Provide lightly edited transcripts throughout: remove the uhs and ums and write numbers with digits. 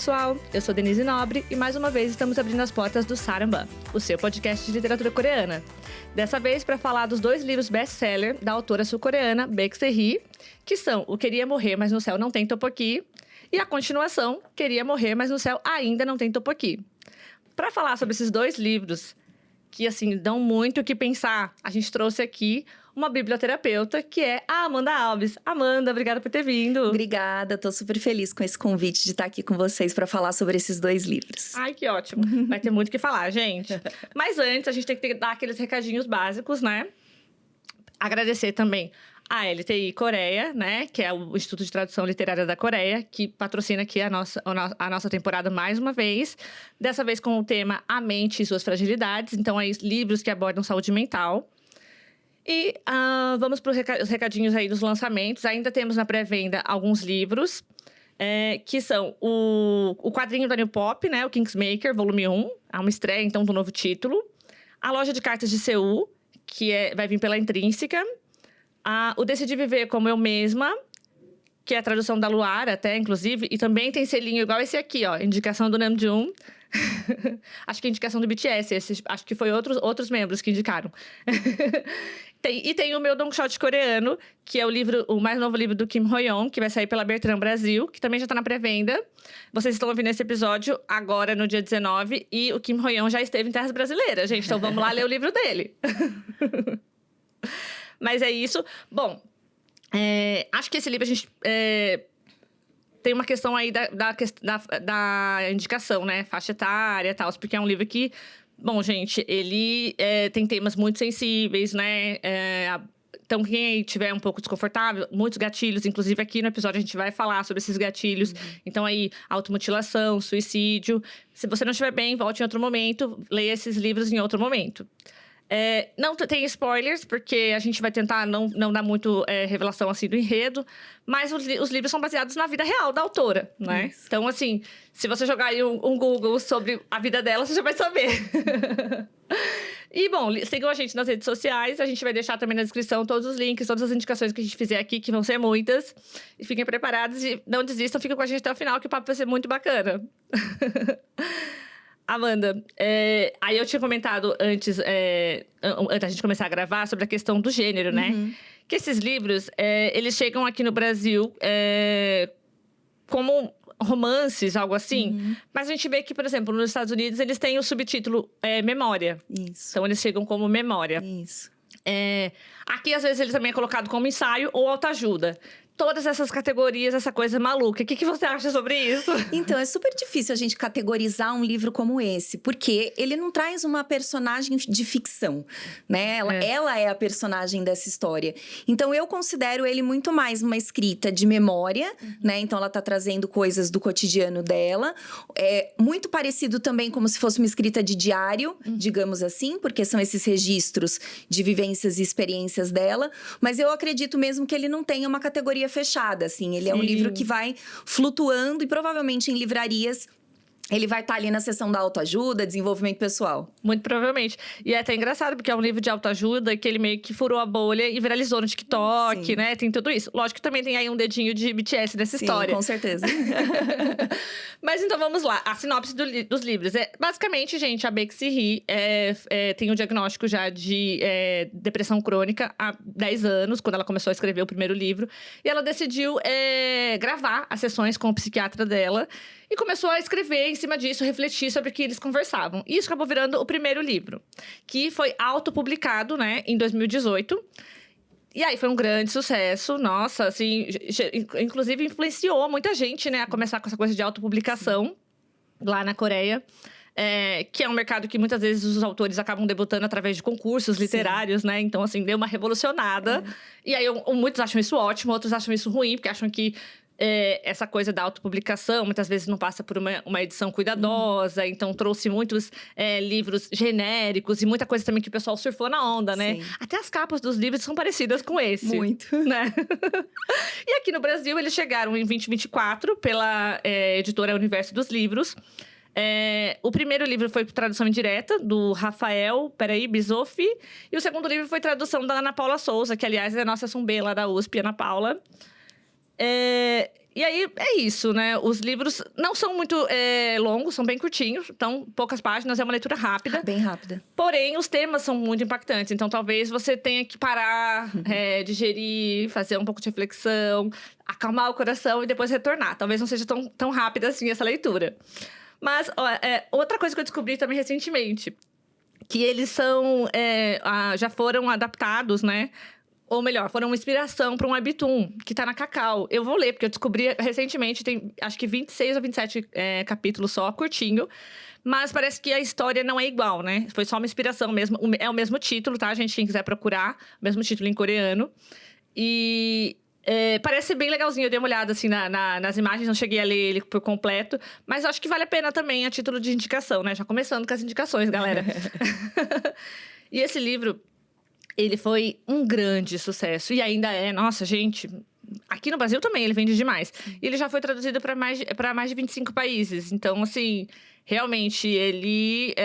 pessoal! Eu sou Denise Nobre e mais uma vez estamos abrindo as portas do Saramban, o seu podcast de literatura coreana. Dessa vez para falar dos 2 livros best-seller da autora sul-coreana Baek Se-hee, que são O Queria Morrer, Mas no Céu Não Tem Tteokbokki, e a continuação, Queria Morrer, Mas no Céu Ainda Não Tem Tteokbokki. Para falar sobre esses 2 livros, que assim dão muito o que pensar, a gente trouxe aqui uma biblioterapeuta, que é a Amanda Alves. Amanda, obrigada por ter vindo. Obrigada, tô super feliz com esse convite de estar aqui com vocês para falar sobre esses 2 livros. Ai, que ótimo. Vai ter muito o que falar, gente. Mas antes, a gente tem que dar aqueles recadinhos básicos, né? Agradecer também a LTI Coreia, né? Que é o Instituto de Tradução Literária da Coreia, que patrocina aqui a nossa temporada mais uma vez. Dessa vez com o tema A Mente e Suas Fragilidades. Então, aí, livros que abordam saúde mental. E vamos para os recadinhos aí dos lançamentos. Ainda temos na pré-venda alguns livros, que são o quadrinho da New Pop, né? O Kingsmaker, volume 1. É uma estreia, então, do novo título. A Loja de Cartas de Seul, que vai vir pela Intrínseca. O Decidi Viver Como Eu Mesma, que é a tradução da Luara, até, inclusive. E também tem selinho igual esse aqui, ó. Indicação do Namjoon. Acho que é indicação do BTS. Acho que foi outros membros que indicaram. Tem o meu Dongshot coreano, que é o mais novo livro do Kim Ho-yeon, que vai sair pela Bertrand Brasil, que também já tá na pré-venda. Vocês estão ouvindo esse episódio agora, no dia 19, e o Kim Ho-yeon já esteve em terras brasileiras, gente. Então vamos lá ler o livro dele. Mas é isso. Bom, acho que esse livro a gente... tem uma questão aí da indicação, né? Faixa etária e tal, porque é um livro que... Bom, gente, ele tem temas muito sensíveis, né? Então, quem aí tiver um pouco desconfortável, muitos gatilhos. Inclusive, aqui no episódio, a gente vai falar sobre esses gatilhos. Uhum. Então, aí, automutilação, suicídio. Se você não estiver bem, volte em outro momento. Leia esses livros em outro momento. Não tem spoilers, porque a gente vai tentar não dar muito revelação assim do enredo, mas os livros são baseados na vida real da autora, né? Isso. Então, assim, se você jogar aí um Google sobre a vida dela, você já vai saber. E, bom, sigam a gente nas redes sociais, a gente vai deixar também na descrição todos os links, todas as indicações que a gente fizer aqui, que vão ser muitas. E fiquem preparados e não desistam, fiquem com a gente até o final, que o papo vai ser muito bacana. Amanda, aí eu tinha comentado antes da gente começar a gravar, sobre a questão do gênero, né? Uhum. Que esses livros, eles chegam aqui no Brasil como romances, algo assim. Uhum. Mas a gente vê que, por exemplo, nos Estados Unidos, eles têm o subtítulo Memória. Isso. Então, eles chegam como Memória. Isso. Aqui, às vezes, ele também é colocado como ensaio ou autoajuda. Todas essas categorias, essa coisa maluca. O que você acha sobre isso? Então, é super difícil a gente categorizar um livro como esse. Porque ele não traz uma personagem de ficção, né? Ela é a personagem dessa história. Então, eu considero ele muito mais uma escrita de memória, né? Então, ela tá trazendo coisas do cotidiano dela. É muito parecido também como se fosse uma escrita de diário, digamos assim. Porque são esses registros de vivências e experiências dela. Mas eu acredito mesmo que ele não tenha uma categoria fechada, assim. Ele é um livro que vai flutuando e provavelmente em livrarias ele vai estar ali na seção da autoajuda, desenvolvimento pessoal. Muito provavelmente. E é até engraçado, porque é um livro de autoajuda que ele meio que furou a bolha e viralizou no TikTok, Sim. né? Tem tudo isso. Lógico que também tem aí um dedinho de BTS nessa história. Com certeza. Mas então vamos lá. A sinopse dos livros. Basicamente, gente, a Baek Se-hee tem um diagnóstico já de depressão crônica há 10 anos, quando ela começou a escrever o primeiro livro. E ela decidiu gravar as sessões com o psiquiatra dela. E começou a escrever em cima disso, refletir sobre o que eles conversavam. E isso acabou virando o primeiro livro, que foi autopublicado, né, em 2018. E aí foi um grande sucesso, nossa, assim, inclusive influenciou muita gente, né, a começar com essa coisa de autopublicação lá na Coreia. Que é um mercado que muitas vezes os autores acabam debutando através de concursos literários, Sim. né? Então, assim, deu uma revolucionada. E aí, muitos acham isso ótimo, outros acham isso ruim, porque acham que essa coisa da autopublicação muitas vezes não passa por uma edição cuidadosa, então trouxe muitos livros genéricos e muita coisa também que o pessoal surfou na onda, né? Sim. Até as capas dos livros são parecidas com esse. Muito. Né? E aqui no Brasil, eles chegaram em 2024 pela editora Universo dos Livros. O primeiro livro foi tradução indireta, do Rafael Bizoffi. E o segundo livro foi tradução da Ana Paula Souza, que, aliás, é a nossa Sumbê lá da USP, Ana Paula. E aí, é isso, né? Os livros não são muito longos, são bem curtinhos. Então, poucas páginas, é uma leitura rápida. Bem rápida. Porém, os temas são muito impactantes. Então, talvez você tenha que parar, digerir, fazer um pouco de reflexão, acalmar o coração e depois retornar. Talvez não seja tão rápida assim essa leitura. Mas, outra coisa que eu descobri também recentemente, que eles já foram adaptados, né? Ou melhor, foram uma inspiração para um webtoon que tá na Cacau. Eu vou ler, porque eu descobri recentemente, tem acho que 26 ou 27 capítulos só, curtinho. Mas parece que a história não é igual, né? Foi só uma inspiração mesmo. É o mesmo título, tá, gente? Quem quiser procurar, o mesmo título em coreano. E parece bem legalzinho. Eu dei uma olhada assim nas imagens, não cheguei a ler ele por completo. Mas acho que vale a pena também a título de indicação, né? Já começando com as indicações, galera. E esse livro, ele foi um grande sucesso. E ainda nossa, gente, aqui no Brasil também ele vende demais. E ele já foi traduzido para mais de 25 países. Então, assim, realmente, ele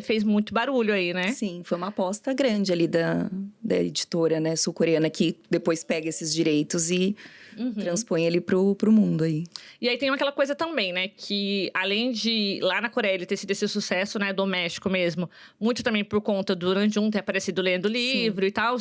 fez muito barulho aí, né? Sim, foi uma aposta grande ali da editora, né, sul-coreana, que depois pega esses direitos e transpõe ele pro mundo aí. E aí tem aquela coisa também, né? Que além de lá na Coreia ele ter sido esse sucesso, né, doméstico mesmo, muito também por conta do Ranjun ter aparecido lendo o livro e tal.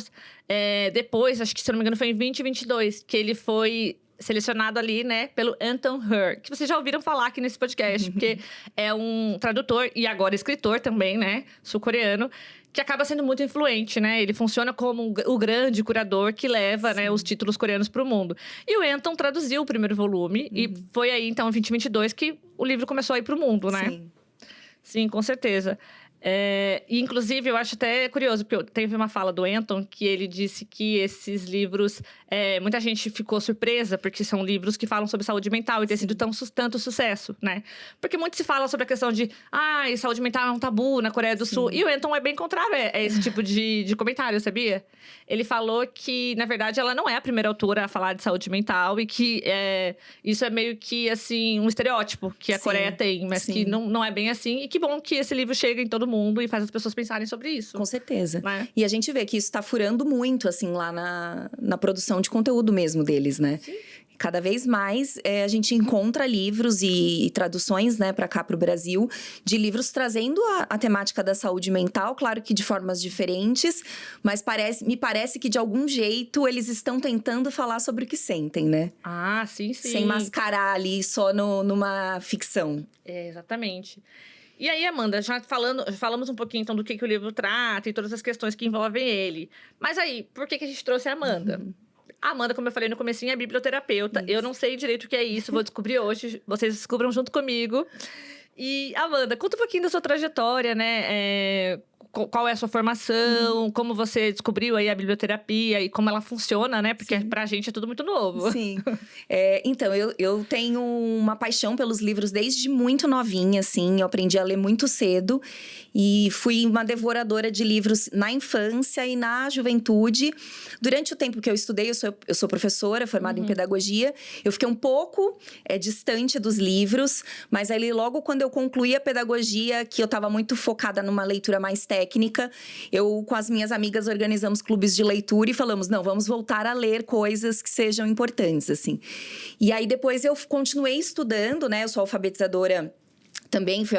Depois, acho que se eu não me engano, foi em 2022 que ele foi selecionado ali, né, pelo Anton Hur, que vocês já ouviram falar aqui nesse podcast, porque é um tradutor e agora escritor também, né, sul-coreano, que acaba sendo muito influente, né? Ele funciona como o grande curador que leva, né, os títulos coreanos para o mundo. E o Anton traduziu o primeiro volume e foi aí, então, em 2022, que o livro começou a ir para o mundo, né? Sim. Sim, com certeza. E, inclusive, eu acho até curioso, porque teve uma fala do Anton que ele disse que esses livros... muita gente ficou surpresa, porque são livros que falam sobre saúde mental e ter sido tanto sucesso, né? Porque muito se fala sobre a questão de... saúde mental é um tabu na Coreia do Sul. E o Anton é bem contrário a esse tipo de comentário, sabia? Ele falou que, na verdade, ela não é a primeira autora a falar de saúde mental e que isso é meio que, assim, um estereótipo que a Coreia tem, mas que não é bem assim. E que bom que esse livro chega em todo mundo e faz as pessoas pensarem sobre isso. Com certeza. Né? E a gente vê que isso tá furando muito, assim, lá na produção de conteúdo mesmo deles, né? Sim. Cada vez mais a gente encontra livros e traduções, né, para cá, para o Brasil, de livros trazendo a temática da saúde mental, claro que de formas diferentes, mas me parece que de algum jeito eles estão tentando falar sobre o que sentem, né? Ah, sim. Sem mascarar ali só numa ficção. Exatamente. E aí, Amanda, já falamos um pouquinho então do que o livro trata e todas as questões que envolvem ele. Mas aí, por que a gente trouxe a Amanda? A Amanda, como eu falei no comecinho, é biblioterapeuta. Isso. Eu não sei direito o que é isso, vou descobrir hoje. Vocês descubram junto comigo. E, Amanda, conta um pouquinho da sua trajetória, né? Qual é a sua formação, como você descobriu aí a biblioterapia e como ela funciona, né? Porque pra gente é tudo muito novo. Sim. Então, eu tenho uma paixão pelos livros desde muito novinha, assim. Eu aprendi a ler muito cedo e fui uma devoradora de livros na infância e na juventude. Durante o tempo que eu estudei, eu sou professora, formada em pedagogia. Eu fiquei um pouco distante dos livros, mas aí logo quando eu concluí a pedagogia, que eu estava muito focada numa leitura mais técnica, eu com as minhas amigas organizamos clubes de leitura e falamos, não, vamos voltar a ler coisas que sejam importantes, assim. E aí depois eu continuei estudando, né? Eu sou alfabetizadora. Também fui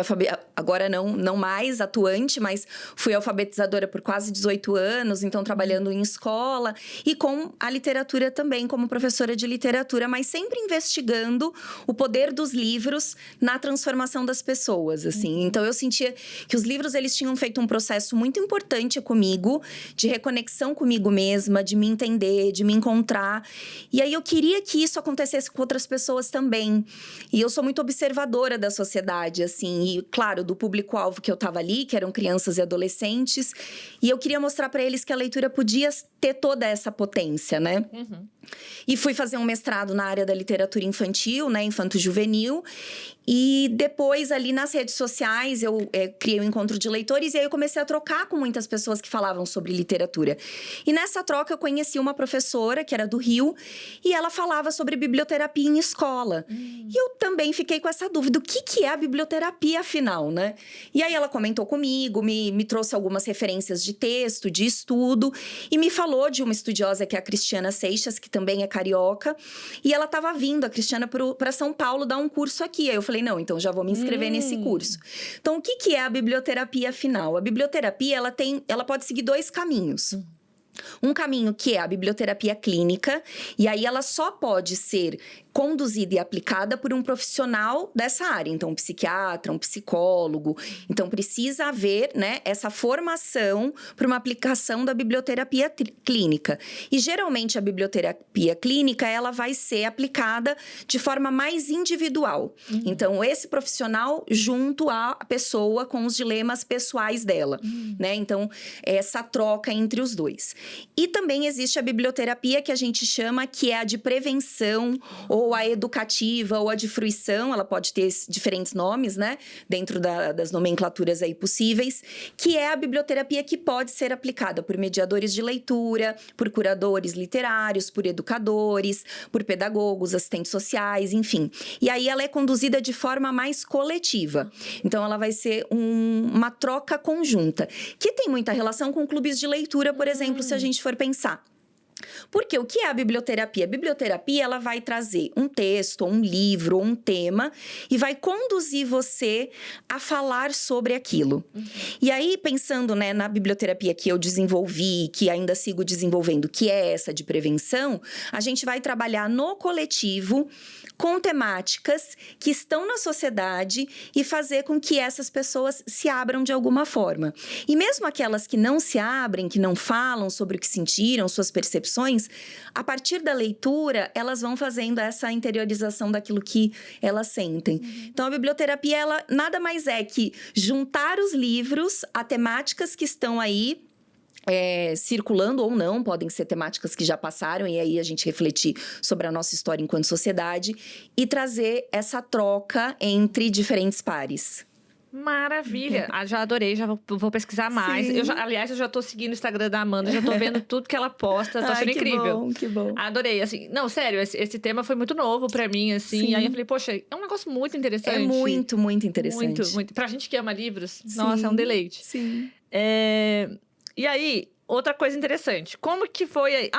agora não mais atuante, mas fui alfabetizadora por quase 18 anos, então trabalhando em escola e com a literatura também, como professora de literatura, mas sempre investigando o poder dos livros na transformação das pessoas, assim. Então eu sentia que os livros eles tinham feito um processo muito importante comigo, de reconexão comigo mesma, de me entender, de me encontrar. E aí eu queria que isso acontecesse com outras pessoas também. E eu sou muito observadora da sociedade, assim, e claro, do público-alvo que eu tava ali, que eram crianças e adolescentes, e eu queria mostrar para eles que a leitura podia ter toda essa potência, né? E fui fazer um mestrado na área da literatura infantil, né, infanto-juvenil, e depois ali nas redes sociais eu criei um encontro de leitores e aí eu comecei a trocar com muitas pessoas que falavam sobre literatura. E nessa troca eu conheci uma professora que era do Rio e ela falava sobre biblioterapia em escola. E eu também fiquei com essa dúvida, o que é a biblioterapia afinal, né? E aí ela comentou comigo, me trouxe algumas referências de texto, de estudo e me falou de uma estudiosa que é a Cristiana Seixas, que também é carioca. E ela estava vindo, a Cristiana, para São Paulo dar um curso aqui. Aí eu falei, não, então já vou me inscrever nesse curso. Então, o que é a biblioterapia afinal? A biblioterapia, ela pode seguir 2 caminhos. Um caminho que é a biblioterapia clínica, e aí ela só pode ser conduzida e aplicada por um profissional dessa área. Então, um psiquiatra, um psicólogo. Então, precisa haver, né, essa formação para uma aplicação da biblioterapia clínica. E, geralmente, a biblioterapia clínica, ela vai ser aplicada de forma mais individual. Então, esse profissional junto à pessoa com os dilemas pessoais dela, né? Então, essa troca entre os dois. E também existe a biblioterapia que a gente chama que é a de prevenção, ou a educativa, ou a de fruição, ela pode ter diferentes nomes, né? Dentro das nomenclaturas aí possíveis, que é a biblioterapia que pode ser aplicada por mediadores de leitura, por curadores literários, por educadores, por pedagogos, assistentes sociais, enfim. E aí ela é conduzida de forma mais coletiva. Então, ela vai ser uma troca conjunta, que tem muita relação com clubes de leitura, por exemplo, se a gente for pensar. Porque o que é a biblioterapia? A biblioterapia, ela vai trazer um texto, um livro, um tema e vai conduzir você a falar sobre aquilo. E aí, pensando, né, na biblioterapia que eu desenvolvi, que ainda sigo desenvolvendo, que é essa de prevenção, a gente vai trabalhar no coletivo com temáticas que estão na sociedade e fazer com que essas pessoas se abram de alguma forma. E mesmo aquelas que não se abrem, que não falam sobre o que sentiram, suas percepções, a partir da leitura, elas vão fazendo essa interiorização daquilo que elas sentem. Então, a biblioterapia, ela nada mais é que juntar os livros a temáticas que estão aí, circulando ou não, podem ser temáticas que já passaram, e aí a gente refletir sobre a nossa história enquanto sociedade e trazer essa troca entre diferentes pares. Maravilha! Já adorei, já vou pesquisar mais. Aliás, eu já tô seguindo o Instagram da Amanda, já tô vendo tudo que ela posta, tô achando incrível. Que bom. Adorei, assim. Não, sério, esse tema foi muito novo pra mim, assim. Sim. E aí eu falei, poxa, é um negócio muito interessante. É muito, muito interessante. Muito. Pra gente que ama livros, nossa, é um deleite. Sim. E aí, outra coisa interessante. Como que foi aí?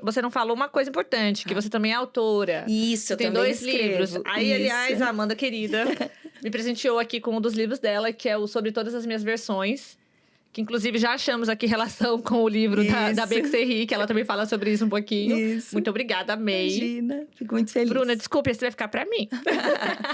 Você não falou uma coisa importante, que você também é autora. Isso, eu tem também 2 escrevo. livros. Aí, aliás, a Amanda querida me presenteou aqui com um dos livros dela, que é o Sobre Todas as Minhas Versões. Que, inclusive, já achamos aqui relação com o livro da Bexerri, que ela também fala sobre isso um pouquinho. Isso. Muito obrigada, amei. Imagina, fico muito feliz. Bruna, desculpa, esse vai ficar pra mim.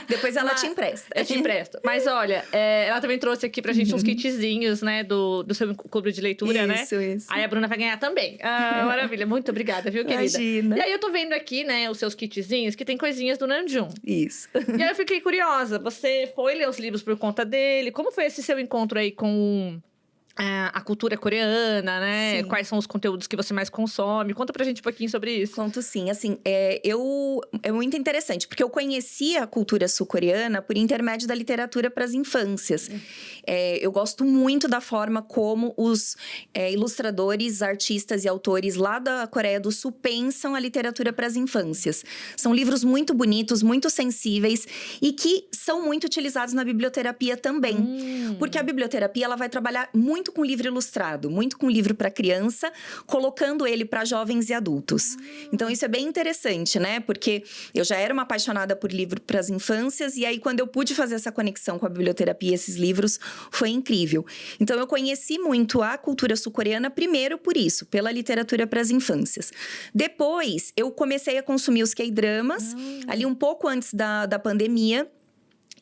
Depois ela te empresta. Eu te empresto. Mas, olha, ela também trouxe aqui pra gente uns kitzinhos, né? Do seu clube de leitura, né? Isso. Aí a Bruna vai ganhar também. Maravilha. Muito obrigada, viu, querida? Imagina. E aí, eu tô vendo aqui, né, os seus kitzinhos, que tem coisinhas do Namjoon. Isso. E aí, eu fiquei curiosa. Você foi ler os livros por conta dele? Como foi esse seu encontro aí com a cultura coreana, né? Sim. Quais são os conteúdos que você mais consome? Conta pra gente um pouquinho sobre isso. Conto sim. Assim, é muito interessante, porque eu conheci a cultura sul-coreana por intermédio da literatura para as infâncias. Eu gosto muito da forma como os ilustradores, artistas e autores lá da Coreia do Sul pensam a literatura para as infâncias. São livros muito bonitos, muito sensíveis e que são muito utilizados na biblioterapia também. Porque a biblioterapia, ela vai trabalhar muito com livro ilustrado, muito com livro para criança, colocando ele para jovens e adultos. Então, isso é bem interessante, né? Porque eu já era uma apaixonada por livro para as infâncias, e aí, quando eu pude fazer essa conexão com a biblioterapia e esses livros, foi incrível. Então, eu conheci muito a cultura sul-coreana, primeiro por isso, pela literatura para as infâncias. Depois, eu comecei a consumir os K-dramas, ali um pouco antes da pandemia.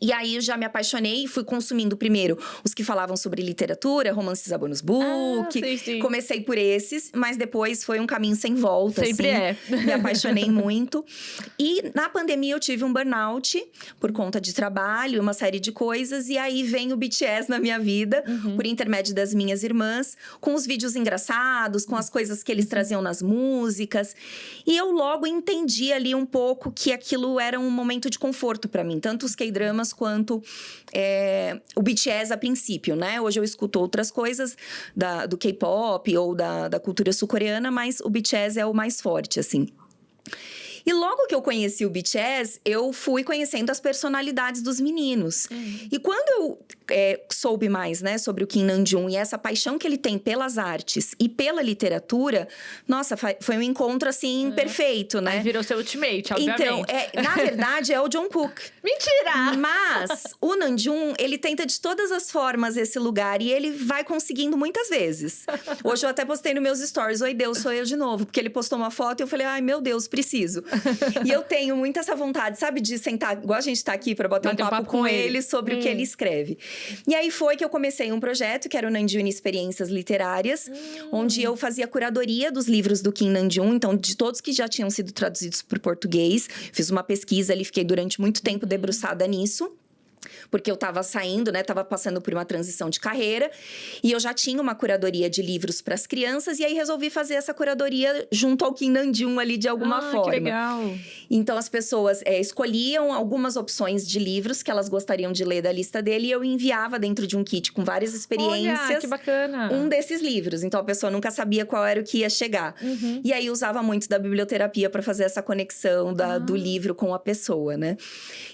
E aí, eu já me apaixonei e fui consumindo primeiro os que falavam sobre literatura, romances a bonus book. Sim. Comecei por esses, mas depois foi um caminho sem volta. Sempre assim. Me apaixonei muito. E na pandemia, eu tive um burnout por conta de trabalho, uma série de coisas. E aí, vem o BTS na minha vida, por intermédio das minhas irmãs, com os vídeos engraçados, com as coisas que eles traziam nas músicas. E eu logo entendi ali um pouco que aquilo era um momento de conforto para mim. Tanto os K-dramas quanto o BTS a princípio, né? Hoje eu escuto outras coisas do K-pop ou da cultura sul-coreana, mas o BTS é o mais forte, assim. E logo que eu conheci o BTS, eu fui conhecendo as personalidades dos meninos. E quando eu soube mais, né, sobre o Kim Nam-jung e essa paixão que ele tem pelas artes e pela literatura, nossa, foi um encontro, assim, perfeito, né? Aí virou seu ultimate, obviamente. Então, na verdade, é o John Cook. Mentira! Mas o Nam-jung, ele tenta de todas as formas esse lugar e ele vai conseguindo muitas vezes. Hoje eu até postei nos meus stories, oi Deus, sou eu de novo. Porque ele postou uma foto e eu falei, ai meu Deus, preciso. E eu tenho muito essa vontade, sabe, de sentar, igual a gente tá aqui pra bater um papo com ele sobre o que ele escreve. E aí foi que eu comecei um projeto, que era o Nam-jung Experiências Literárias, onde eu fazia curadoria dos livros do Kim Nam-jung, então de todos que já tinham sido traduzidos para o português. Fiz uma pesquisa ali, fiquei durante muito tempo debruçada nisso. Porque eu tava saindo, né? Tava passando por uma transição de carreira. E eu já tinha uma curadoria de livros para as crianças. E aí, resolvi fazer essa curadoria junto ao Kim Nam-jung ali, de alguma forma. Que legal! Então, as pessoas escolhiam algumas opções de livros que elas gostariam de ler da lista dele. E eu enviava dentro de um kit com várias experiências. Olha, que bacana! Um desses livros. Então, a pessoa nunca sabia qual era o que ia chegar. E aí, usava muito da biblioterapia para fazer essa conexão do livro com a pessoa, né?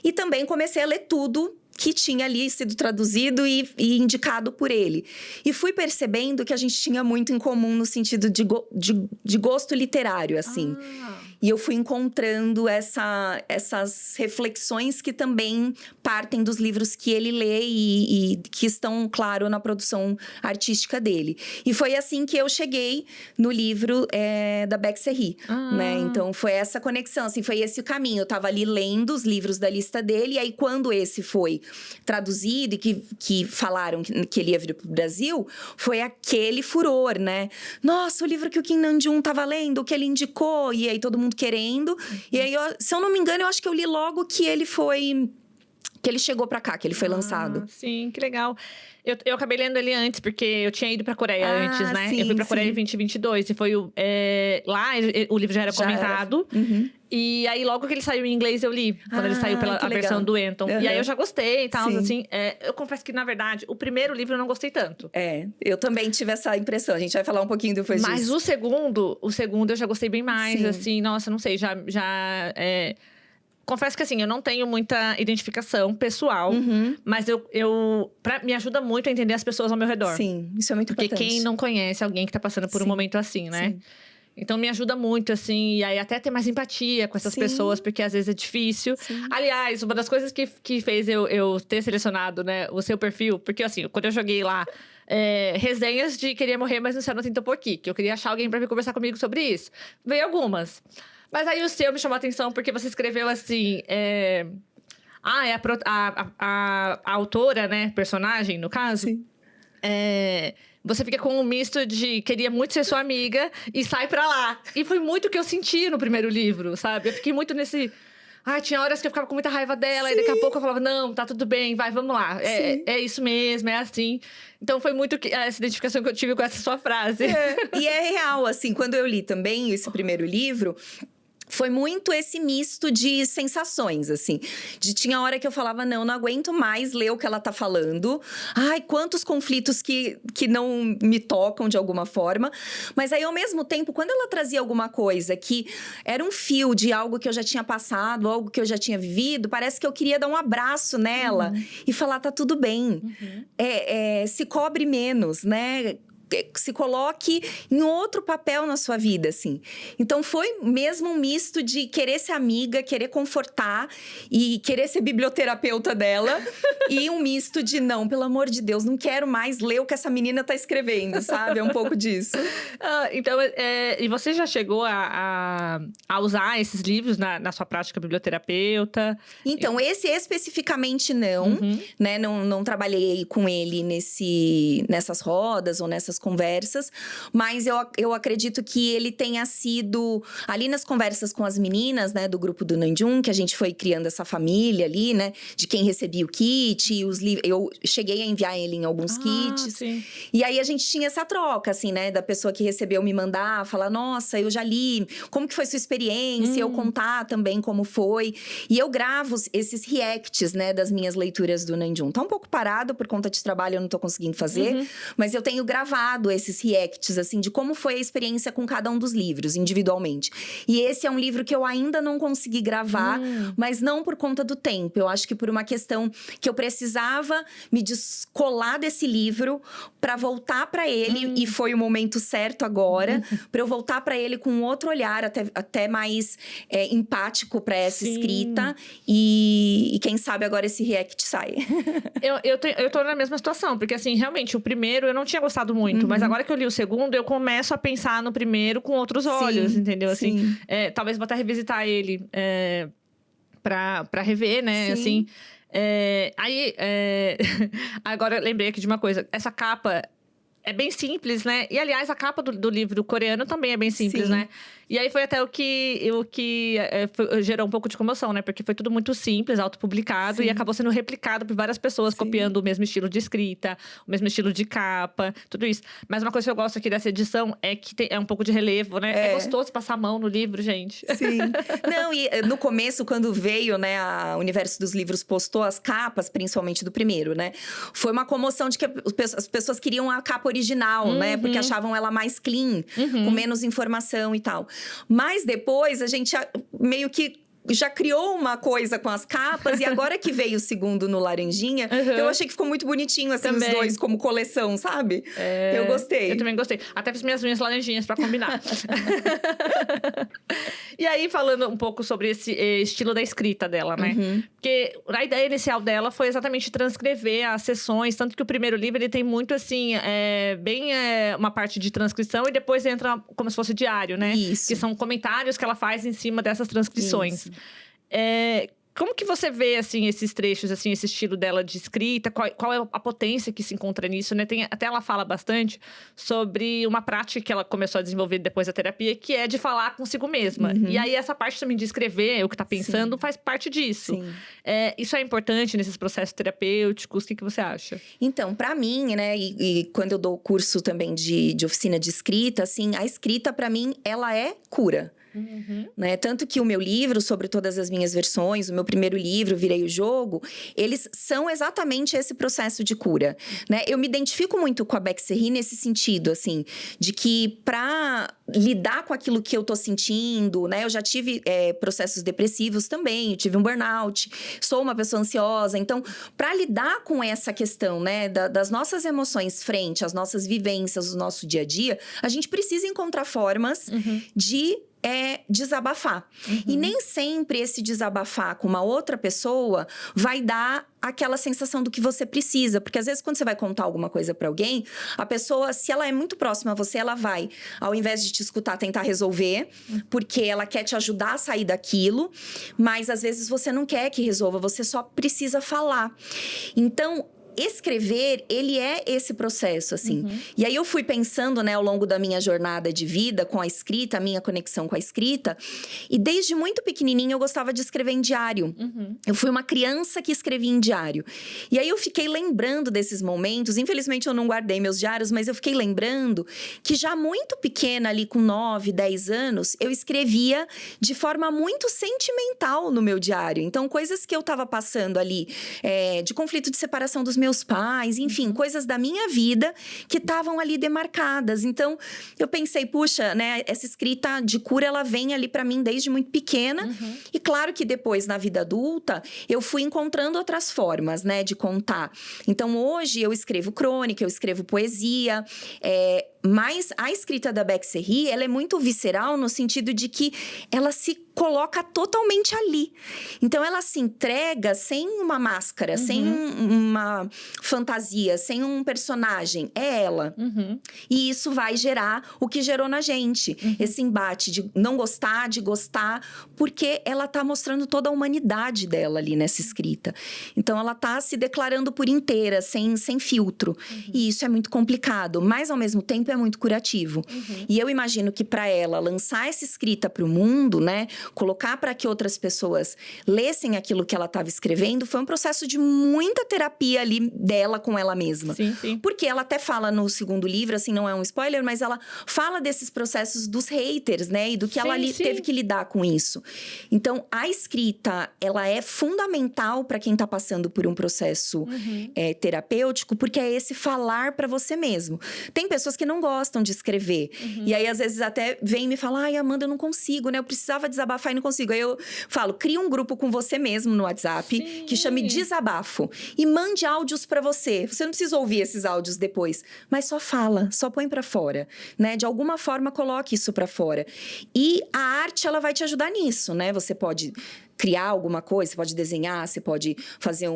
E também comecei a ler tudo que tinha ali sido traduzido e indicado por ele. E fui percebendo que a gente tinha muito em comum no sentido de gosto literário, assim. E eu fui encontrando essas reflexões que também partem dos livros que ele lê e que estão, claro, na produção artística dele. E foi assim que eu cheguei no livro da Beck Serry, né? Então, foi essa conexão, assim, foi esse o caminho. Eu tava ali lendo os livros da lista dele, e aí quando esse foi traduzido e que falaram que ele ia vir pro Brasil, foi aquele furor, né? Nossa, o livro que o Kim Nam-jung tava lendo, o que ele indicou, e aí todo mundo querendo. E aí, se eu não me engano, eu acho que eu li logo que ele chegou pra cá, que ele foi lançado. Sim, que legal. Eu acabei lendo ele antes, porque eu tinha ido pra Coreia antes, né? Sim, eu fui pra Coreia em 2022. E foi lá, o livro já era comentado. E aí, logo que ele saiu em inglês, eu li. Quando ele saiu pela versão do Anton. E aí, eu já gostei e tal, assim. Eu confesso que, na verdade, o primeiro livro eu não gostei tanto. Eu também tive essa impressão. A gente vai falar um pouquinho depois disso. Mas o segundo eu já gostei bem mais, assim. Nossa, não sei, confesso que, assim, eu não tenho muita identificação pessoal. Mas me ajuda muito a entender as pessoas ao meu redor. Sim, isso é muito importante. Porque quem não conhece alguém que tá passando por um momento assim, né? Sim. Então, me ajuda muito, assim. E aí, até ter mais empatia com essas pessoas. Porque, às vezes, é difícil. Aliás, uma das coisas que fez eu ter selecionado, né, o seu perfil... Porque, assim, quando eu joguei lá... resenhas de Queria Morrer, mas no céu não tem Topoki. Que eu queria achar alguém pra vir conversar comigo sobre isso. Veio algumas. Mas aí, o seu me chamou a atenção. Porque você escreveu, assim... a autora, né? Personagem, no caso. Sim. Você fica com um misto de queria muito ser sua amiga e sai pra lá. E foi muito o que eu senti no primeiro livro, sabe? Eu fiquei muito nesse... tinha horas que eu ficava com muita raiva dela. E daqui a pouco eu falava, não, tá tudo bem, vai, vamos lá. É isso mesmo, é assim. Então, foi muito essa identificação que eu tive com essa sua frase. E é real, assim, quando eu li também esse primeiro livro... Foi muito esse misto de sensações, assim. Tinha hora que eu falava, não aguento mais ler o que ela tá falando. Ai, quantos conflitos que não me tocam de alguma forma. Mas aí, ao mesmo tempo, quando ela trazia alguma coisa que era um fio de algo que eu já tinha passado, algo que eu já tinha vivido, parece que eu queria dar um abraço nela e falar, tá tudo bem. Se cobre menos, né? Se coloque em outro papel na sua vida, assim. Então, foi mesmo um misto de querer ser amiga, querer confortar e querer ser biblioterapeuta dela. E um misto de, não, pelo amor de Deus, não quero mais ler o que essa menina tá escrevendo, sabe? É um pouco disso. Então, e você já chegou a usar esses livros na sua prática biblioterapeuta? Então, esse especificamente não, né? Não trabalhei com ele nessas rodas ou nessas conversas, mas eu acredito que ele tenha sido ali nas conversas com as meninas, né, do grupo do Nam-jung, que a gente foi criando essa família ali, né, de quem recebia o kit, os livros. Eu cheguei a enviar ele em alguns kits. Sim. E aí a gente tinha essa troca, assim, né, da pessoa que recebeu me mandar, falar, nossa, eu já li, como que foi sua experiência? Eu contar também como foi. E eu gravo esses reacts, né, das minhas leituras do Nam-jung. Tá um pouco parado por conta de trabalho, eu não tô conseguindo fazer, mas eu tenho gravado gravado esses reacts, assim, de como foi a experiência com cada um dos livros, individualmente. E esse é um livro que eu ainda não consegui gravar, mas não por conta do tempo. Eu acho que por uma questão que eu precisava me descolar desse livro para voltar para ele, e foi o momento certo agora, para eu voltar para ele com um outro olhar, até mais empático para essa escrita. E quem sabe agora esse react sai. Eu tô na mesma situação, porque assim, realmente, o primeiro eu não tinha gostado muito, mas agora que eu li o segundo, eu começo a pensar no primeiro com outros olhos, entendeu? Assim, talvez vou até revisitar ele pra rever, né? Assim, agora eu lembrei aqui de uma coisa. Essa capa é bem simples, né? E, aliás, a capa do livro coreano também é bem simples, né? E aí foi até o que gerou um pouco de comoção, né? Porque foi tudo muito simples, autopublicado, e acabou sendo replicado por várias pessoas, copiando o mesmo estilo de escrita, o mesmo estilo de capa, tudo isso. Mas uma coisa que eu gosto aqui dessa edição é que é um pouco de relevo, né? É gostoso passar a mão no livro, gente. Sim. Não, e no começo, quando veio, né, a Universo dos Livros postou as capas, principalmente do primeiro, né? Foi uma comoção de que as pessoas queriam a capa original, né? Porque achavam ela mais clean, com menos informação e tal. Mas depois, a gente meio que já criou uma coisa com as capas. E agora que veio o segundo no laranjinha, eu achei que ficou muito bonitinho, assim, os dois como coleção, sabe? Eu gostei. Eu também gostei. Até fiz minhas unhas laranjinhas pra combinar. E aí, falando um pouco sobre esse estilo da escrita dela, né? Porque a ideia inicial dela foi exatamente transcrever as sessões. Tanto que o primeiro livro, ele tem muito, assim, uma parte de transcrição. E depois entra como se fosse diário, né? Isso. Que são comentários que ela faz em cima dessas transcrições. Isso. Como que você vê, assim, esses trechos, assim, esse estilo dela de escrita? Qual é a potência que se encontra nisso, né? Até ela fala bastante sobre uma prática que ela começou a desenvolver depois da terapia, que é de falar consigo mesma. E aí, essa parte também de escrever o que tá pensando faz parte disso. Isso é importante nesses processos terapêuticos? O que você acha? Então, pra mim, né, e quando eu dou curso também de oficina de escrita, assim, a escrita, pra mim, ela é cura. Né? Tanto que o meu livro, sobre todas as minhas versões, o meu primeiro livro, Virei o Jogo, eles são exatamente esse processo de cura, né? Eu me identifico muito com a Beck Serry nesse sentido, assim, de que pra lidar com aquilo que eu tô sentindo, né? Eu já tive processos depressivos também, eu tive um burnout, sou uma pessoa ansiosa. Então, pra lidar com essa questão, né, das nossas emoções frente às nossas vivências, do nosso dia a dia, a gente precisa encontrar formas de desabafar. E nem sempre esse desabafar com uma outra pessoa vai dar aquela sensação do que você precisa. Porque às vezes quando você vai contar alguma coisa pra alguém, a pessoa, se ela é muito próxima a você, ela vai, ao invés de te escutar, tentar resolver, porque ela quer te ajudar a sair daquilo, mas às vezes você não quer que resolva, você só precisa falar. Então, escrever, ele é esse processo, assim. E aí eu fui pensando, né, ao longo da minha jornada de vida com a escrita, a minha conexão com a escrita. E desde muito pequenininha eu gostava de escrever em diário. Eu fui uma criança que escrevia em diário. E aí eu fiquei lembrando desses momentos. Infelizmente eu não guardei meus diários, mas eu fiquei lembrando que já muito pequena, ali com 9, 10 anos, eu escrevia de forma muito sentimental no meu diário. Então, coisas que eu tava passando ali, de conflito de separação dos meus pais, enfim, coisas da minha vida que estavam ali demarcadas. Então, eu pensei, puxa, né, essa escrita de cura, ela vem ali pra mim desde muito pequena. E claro que depois, na vida adulta, eu fui encontrando outras formas, né, de contar. Então, hoje, eu escrevo crônica, eu escrevo poesia, mas a escrita da Beck Serry, ela é muito visceral no sentido de que ela se coloca totalmente ali. Então, ela se entrega sem uma máscara, sem uma fantasia, sem um personagem. É ela. E isso vai gerar o que gerou na gente. Esse embate de não gostar, de gostar, porque ela tá mostrando toda a humanidade dela ali nessa escrita. Então, ela tá se declarando por inteira, sem filtro. E isso é muito complicado. Mas, ao mesmo tempo, é é muito curativo. E eu imagino que para ela lançar essa escrita para o mundo, né, colocar para que outras pessoas lessem aquilo que ela estava escrevendo, foi um processo de muita terapia ali dela com ela mesma. Sim, sim. Porque ela até fala no segundo livro, assim, não é um spoiler, mas ela fala desses processos dos haters, né, e do que ela teve que lidar com isso. Então, a escrita, ela é fundamental para quem está passando por um processo terapêutico, porque é esse falar para você mesmo. Tem pessoas que não gostam de escrever. E aí, às vezes, até vem me falar, ai, Amanda, eu não consigo, né? Eu precisava desabafar e não consigo. Aí eu falo, cria um grupo com você mesmo no WhatsApp, que chame Desabafo. E mande áudios para você. Você não precisa ouvir esses áudios depois, mas só fala, só põe para fora, né? De alguma forma, coloque isso para fora. E a arte, ela vai te ajudar nisso, né? Você pode criar alguma coisa, você pode desenhar, você pode fazer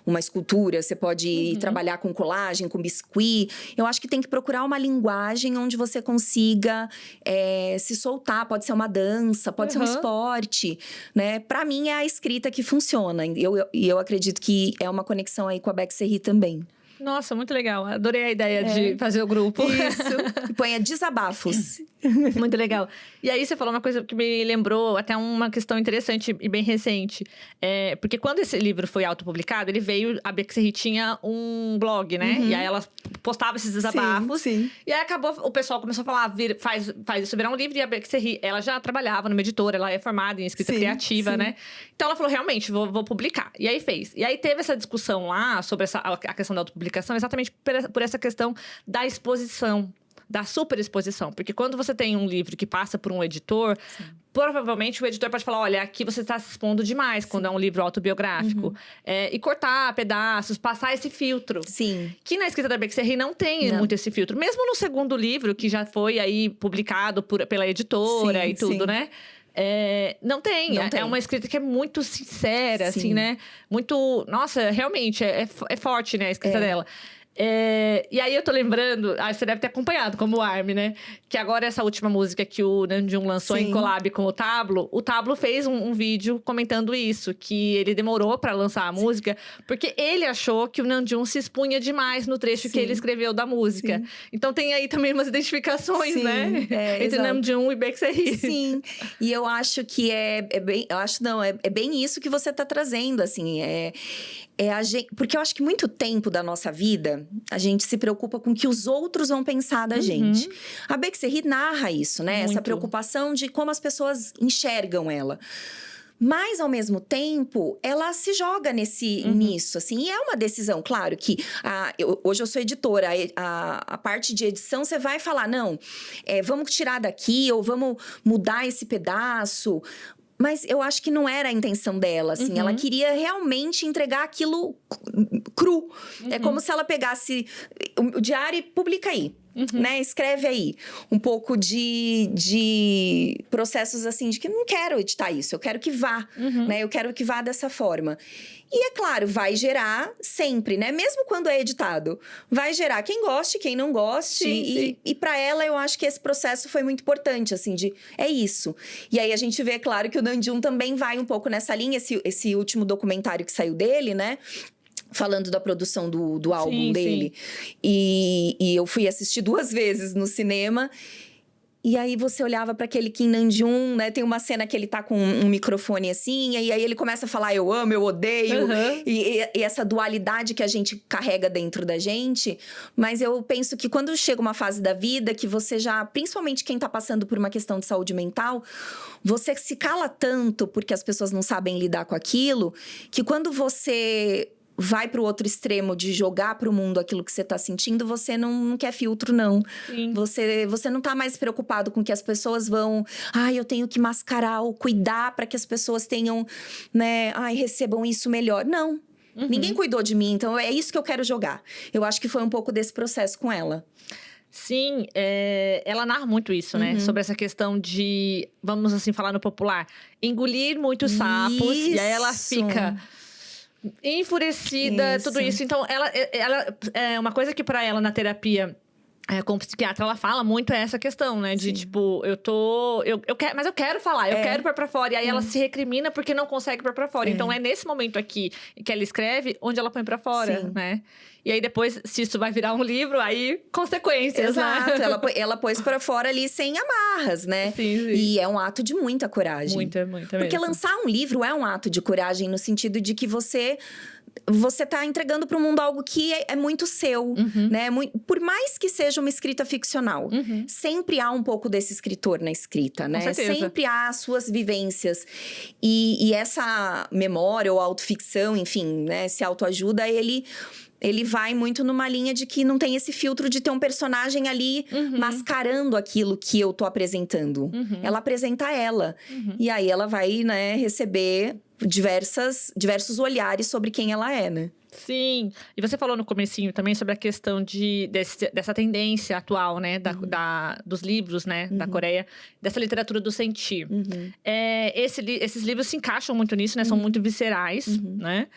uma escultura, você pode trabalhar com colagem, com biscuit. Eu acho que tem que procurar uma linguagem onde você consiga se soltar. Pode ser uma dança, pode ser um esporte, né? Pra mim, é a escrita que funciona. E eu acredito que é uma conexão aí com a Beck Serry também. Nossa, muito legal. Adorei a ideia de fazer o grupo. Isso. E ponha desabafos. Muito legal. E aí, você falou uma coisa que me lembrou até uma questão interessante e bem recente. Porque quando esse livro foi autopublicado, ele veio... A Beck Serry tinha um blog, né? E aí, ela postava esses desabafos. Sim. E aí, acabou... O pessoal começou a falar, faz isso virar um livro. E a Beck Serry, ela já trabalhava numa editora. Ela é formada em escrita criativa, né? Então, ela falou, realmente, vou publicar. E aí, fez. E aí, teve essa discussão lá sobre a questão da autopublicação, exatamente por essa questão da exposição. Da superexposição. Porque quando você tem um livro que passa por um editor, provavelmente o editor pode falar, olha, aqui você está se expondo demais, quando é um livro autobiográfico. E cortar pedaços, passar esse filtro. Sim. Que na escrita da Beck Serry não tem muito esse filtro. Mesmo no segundo livro, que já foi aí publicado pela editora e tudo, né? Não tem. É uma escrita que é muito sincera, assim, né? Muito... Nossa, realmente, é forte, né? A escrita dela. E aí eu tô lembrando, você deve ter acompanhado como ARMY, né? Que agora essa última música que o Namjoon lançou em collab com o Tablo fez um vídeo comentando isso, que ele demorou pra lançar a música, porque ele achou que o Namjoon se expunha demais no trecho que ele escreveu da música. Então tem aí também umas identificações, né? Entre Namjoon e Beck Serry. Sim, e eu acho que é bem isso que você tá trazendo, assim, porque eu acho que muito tempo da nossa vida, a gente se preocupa com o que os outros vão pensar da gente. A Beck Serry narra isso, né? Essa preocupação de como as pessoas enxergam ela. Mas, ao mesmo tempo, ela se joga nisso, assim. E é uma decisão, claro, que... hoje eu sou editora. A parte de edição, você vai falar, não, vamos tirar daqui, ou vamos mudar esse pedaço... Mas eu acho que não era a intenção dela, assim. Ela queria realmente entregar aquilo cru. É como se ela pegasse o diário e publica aí. Né? Escreve aí. Um pouco de processos assim, de que não quero editar isso. Eu quero que vá, né? Eu quero que vá dessa forma. E, é claro, vai gerar sempre, né? Mesmo quando é editado. Vai gerar quem goste, quem não goste. E para ela, eu acho que esse processo foi muito importante, assim, é isso. E aí, a gente vê, claro, que o Namjoon também vai um pouco nessa linha. Esse último documentário que saiu dele, né? Falando da produção do álbum dele. E eu fui assistir 2 vezes no cinema. E aí, você olhava para aquele Kim Namjoon, né? Tem uma cena que ele tá com um microfone assim. E aí, ele começa a falar, eu amo, eu odeio. E essa dualidade que a gente carrega dentro da gente. Mas eu penso que quando chega uma fase da vida que você já... Principalmente quem tá passando por uma questão de saúde mental... Você se cala tanto porque as pessoas não sabem lidar com aquilo... Que quando você... vai para o outro extremo de jogar para o mundo aquilo que você está sentindo, você não quer filtro, não. Você não está mais preocupado com que as pessoas vão... eu tenho que mascarar ou cuidar para que as pessoas tenham, né? Recebam isso melhor. Não. Ninguém cuidou de mim, então é isso que eu quero jogar. Eu acho que foi um pouco desse processo com ela. Sim, ela narra muito isso, né? Sobre essa questão de, vamos assim falar no popular, engolir muitos sapos. E aí ela fica... enfurecida, tudo isso. Então, ela é uma coisa que para ela na terapia como psiquiatra, ela fala muito essa questão, né? De, tipo, mas eu quero falar, eu quero pôr pra fora. E aí ela se recrimina porque não consegue pôr pra fora. Então, é nesse momento aqui que ela escreve, onde ela põe pra fora, né? E aí, depois, se isso vai virar um livro, aí, consequências, Exato, né? ela pôs pra fora ali sem amarras, né? Sim. E é um ato de muita coragem. Muita Porque mesmo. lançar um livro é um ato de coragem no sentido de que você tá entregando para o mundo algo que é muito seu, né? Por mais que seja uma escrita ficcional, sempre há um pouco desse escritor na escrita, né? Com certeza. Sempre há as suas vivências. E essa memória ou autoficção, enfim, né? Se autoajuda, ele vai muito numa linha de que não tem esse filtro de ter um personagem ali mascarando aquilo que eu tô apresentando. Ela apresenta ela. E aí ela vai, né, receber diversos olhares sobre quem ela é, né? Sim. E você falou no comecinho também sobre a questão dessa tendência atual, né? Dos livros, né? Da Coreia. Dessa literatura do sentir. Esses livros se encaixam muito nisso, né? São muito viscerais, né?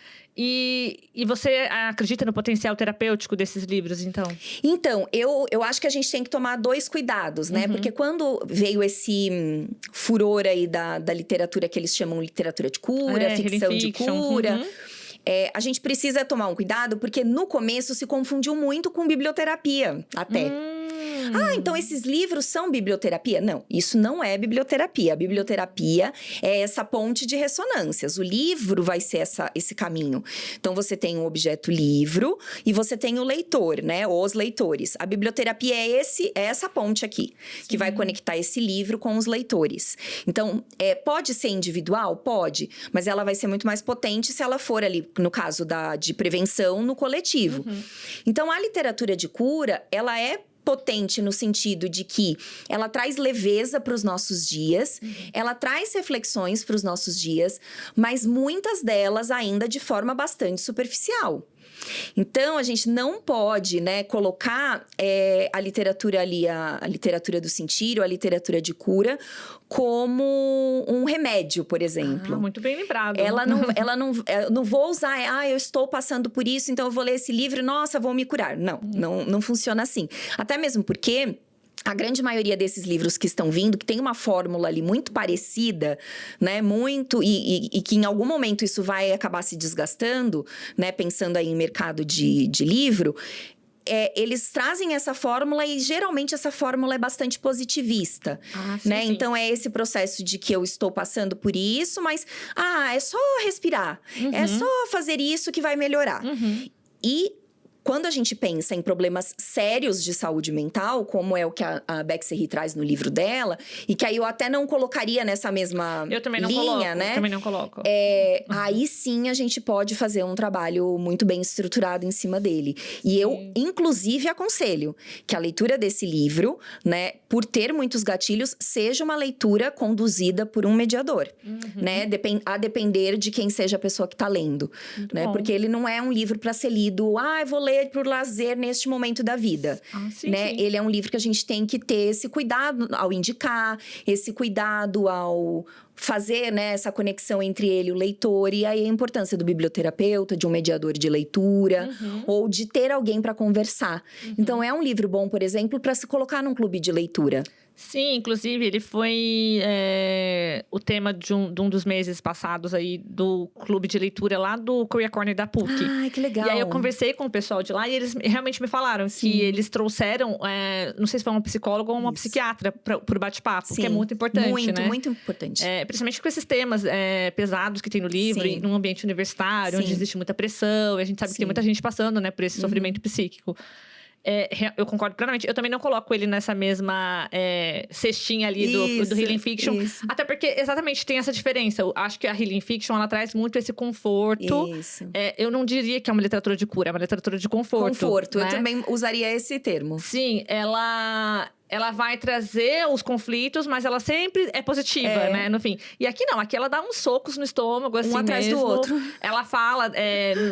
E você acredita no potencial terapêutico desses livros, então? Então, eu acho que a gente tem que tomar 2 cuidados, né? Porque quando veio esse furor aí da literatura que eles chamam literatura de cura, ficção de cura... a gente precisa tomar um cuidado, porque no começo se confundiu muito com biblioterapia, até. Então esses livros são biblioterapia? Não, isso não é biblioterapia. A biblioterapia é essa ponte de ressonâncias. O livro vai ser esse caminho. Então você tem um objeto livro e você tem o leitor, né? Os leitores. A biblioterapia é essa ponte aqui, que vai conectar esse livro com os leitores. Então, pode ser individual? Pode, mas ela vai ser muito mais potente se ela for ali, no caso de prevenção, no coletivo. Então, a literatura de cura, ela é potente no sentido de que ela traz leveza para os nossos dias, ela traz reflexões para os nossos dias, mas muitas delas ainda de forma bastante superficial. Então, a gente não pode, né, colocar a literatura ali, a literatura do sentir ou a literatura de cura como um remédio, por exemplo. Muito bem lembrado. Não vou usar, eu estou passando por isso, então eu vou ler esse livro, nossa, vou me curar. Não funciona assim. Até mesmo porque a grande maioria desses livros que estão vindo, que tem uma fórmula ali muito parecida, né, e que em algum momento isso vai acabar se desgastando, né, pensando aí em mercado de livro, eles trazem essa fórmula e geralmente essa fórmula é bastante positivista, né? Sim. Então é esse processo de que eu estou passando por isso, mas é só respirar, é só fazer isso que vai melhorar. E quando a gente pensa em problemas sérios de saúde mental, como é o que a Bexerry traz no livro dela, e que aí eu até não colocaria nessa mesma linha, né? Eu também não coloco. Aí sim a gente pode fazer um trabalho muito bem estruturado em cima dele. E eu, inclusive, aconselho que a leitura desse livro, né, por ter muitos gatilhos, seja uma leitura conduzida por um mediador, né? A depender de quem seja a pessoa que está lendo, né? Porque ele não é um livro para ser lido, eu vou ler por lazer neste momento da vida, né? Ele é um livro que a gente tem que ter esse cuidado ao indicar, esse cuidado ao fazer, né, essa conexão entre ele e o leitor, e aí a importância do biblioterapeuta, de um mediador de leitura, ou de ter alguém para conversar. Então, é um livro bom, por exemplo, para se colocar num clube de leitura. Sim, inclusive, ele foi o tema de um dos meses passados aí do clube de leitura lá do Korea Corner da PUC. Ai, que legal. E aí eu conversei com o pessoal de lá e eles realmente me falaram que eles trouxeram, não sei se foi uma psicóloga ou uma psiquiatra pro bate-papo, que é muito importante, né? Muito importante. Principalmente com esses temas pesados que tem no livro, e num ambiente universitário, onde existe muita pressão, e a gente sabe que tem muita gente passando, né, por esse sofrimento psíquico. Eu concordo plenamente. Eu também não coloco ele nessa mesma cestinha ali do Healing Fiction. Isso. Até porque, exatamente, tem essa diferença. Eu acho que a Healing Fiction, ela traz muito esse conforto. Isso. Eu não diria que é uma literatura de cura, é uma literatura de conforto. Conforto, né? eu também usaria esse termo. Sim, ela ela vai trazer os conflitos, mas ela sempre é positiva, né? No fim. E aqui não, aqui ela dá uns socos no estômago, assim, um atrás mesmo. do outro. Ela fala,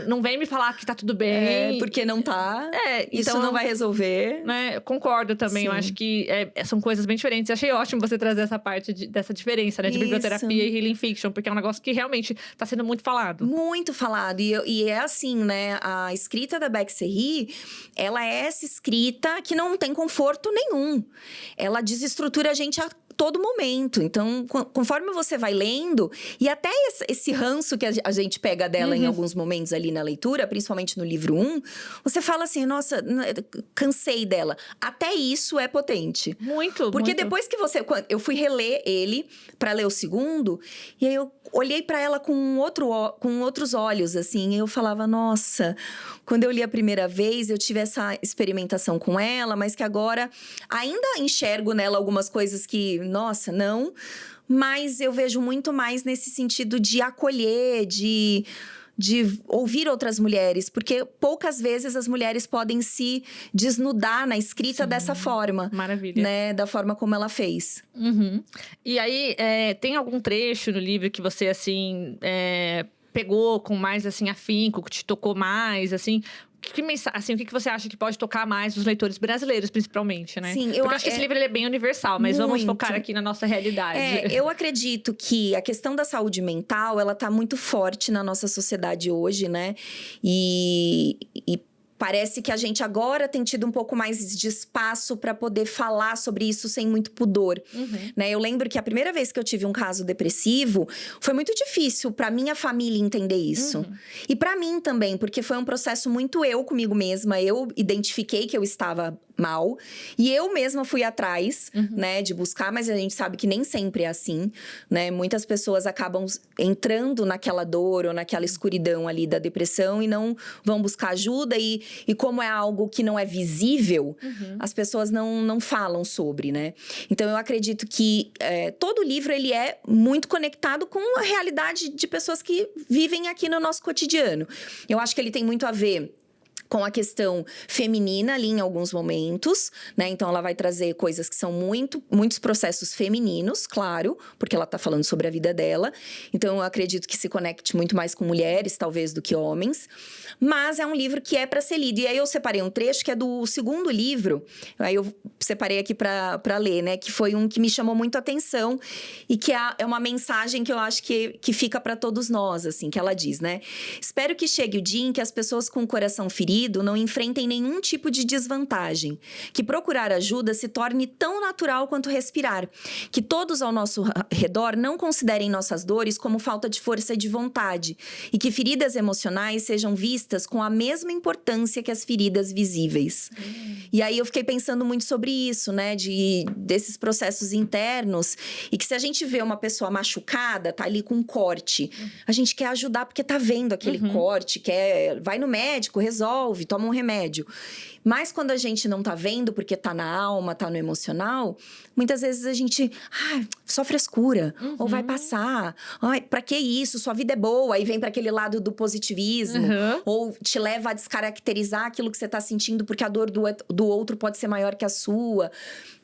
não vem me falar que tá tudo bem. Porque não tá. Isso então, não vai resolver. Né? Eu concordo também. Sim. Eu acho que são coisas bem diferentes. Eu achei ótimo você trazer essa parte dessa diferença, né? De biblioterapia e healing fiction, porque é um negócio que realmente tá sendo muito falado. Muito falado. E é assim, né? A escrita da Beck Serry, ela é essa escrita que não tem conforto nenhum. Ela desestrutura a gente a todo momento. Então, conforme você vai lendo, e até esse ranço que a gente pega dela em alguns momentos ali na leitura, principalmente no livro 1, você fala assim, nossa, cansei dela. Até isso é potente. Muito, porque muito. depois que eu fui reler ele para ler o segundo, e aí eu olhei para ela com outros olhos, assim, e eu falava, nossa, quando eu li a primeira vez, eu tive essa experimentação com ela, mas que agora ainda enxergo nela algumas coisas que, nossa, não, mas eu vejo muito mais nesse sentido de acolher, de ouvir outras mulheres, porque poucas vezes as mulheres podem se desnudar na escrita dessa forma. Maravilha. Né? Da forma como ela fez. E aí, tem algum trecho no livro que você, assim, pegou com mais, assim, afinco, que te tocou mais, assim... o que você acha que pode tocar mais os leitores brasileiros, principalmente, né? Sim, Porque eu acho que esse livro ele é bem universal, mas vamos focar aqui na nossa realidade. Eu acredito que a questão da saúde mental, ela tá muito forte na nossa sociedade hoje, né? E parece que a gente agora tem tido um pouco mais de espaço para poder falar sobre isso sem muito pudor, né? Eu lembro que a primeira vez que eu tive um caso depressivo, foi muito difícil para minha família entender isso. E para mim também, porque foi um processo muito eu comigo mesma. Eu identifiquei que eu estava mal. E eu mesma fui atrás, né, de buscar, mas a gente sabe que nem sempre é assim, né? Muitas pessoas acabam entrando naquela dor ou naquela escuridão ali da depressão e não vão buscar ajuda. E como é algo que não é visível, as pessoas não falam sobre, né? Então, eu acredito que todo livro, ele é muito conectado com a realidade de pessoas que vivem aqui no nosso cotidiano. Eu acho que ele tem muito a ver com a questão feminina ali em alguns momentos, né? Então, ela vai trazer coisas que são muitos processos femininos, claro, porque ela tá falando sobre a vida dela. Então, eu acredito que se conecte muito mais com mulheres, talvez, do que homens. Mas é um livro que é para ser lido. E aí, eu separei um trecho que é do segundo livro. Aí, eu separei aqui para ler, né? Que foi um que me chamou muito a atenção e que é uma mensagem que eu acho que fica para todos nós, assim, que ela diz, né? Espero que chegue o dia em que as pessoas com o coração ferido não enfrentem nenhum tipo de desvantagem. Que procurar ajuda se torne tão natural quanto respirar. Que todos ao nosso redor não considerem nossas dores como falta de força e de vontade. E que feridas emocionais sejam vistas com a mesma importância que as feridas visíveis. E aí eu fiquei pensando muito sobre isso, né? Desses processos internos. E que se a gente vê uma pessoa machucada, tá ali com um corte, a gente quer ajudar porque tá vendo aquele corte, vai no médico, resolve, toma um remédio. Mas quando a gente não tá vendo, porque tá na alma, tá no emocional, muitas vezes a gente, só frescura, ou vai passar, pra que isso? Sua vida é boa, aí vem pra aquele lado do positivismo, ou te leva a descaracterizar aquilo que você tá sentindo, porque a dor do outro pode ser maior que a sua.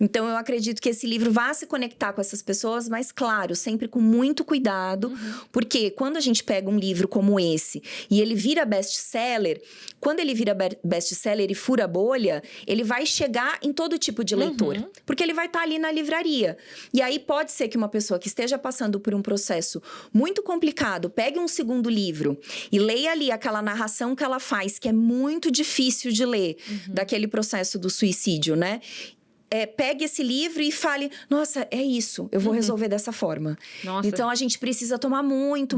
Então, eu acredito que esse livro vá se conectar com essas pessoas, mas claro, sempre com muito cuidado, porque quando a gente pega um livro como esse, e ele vira best-seller, quando ele vira best-seller e fura a bolha, ele vai chegar em todo tipo de leitor. Porque ele vai estar ali na livraria. E aí pode ser que uma pessoa que esteja passando por um processo muito complicado, pegue um segundo livro e leia ali aquela narração que ela faz, que é muito difícil de ler, daquele processo do suicídio, né? Pegue esse livro e fale, nossa, é isso, eu vou resolver dessa forma. Nossa. Então, a gente precisa tomar muito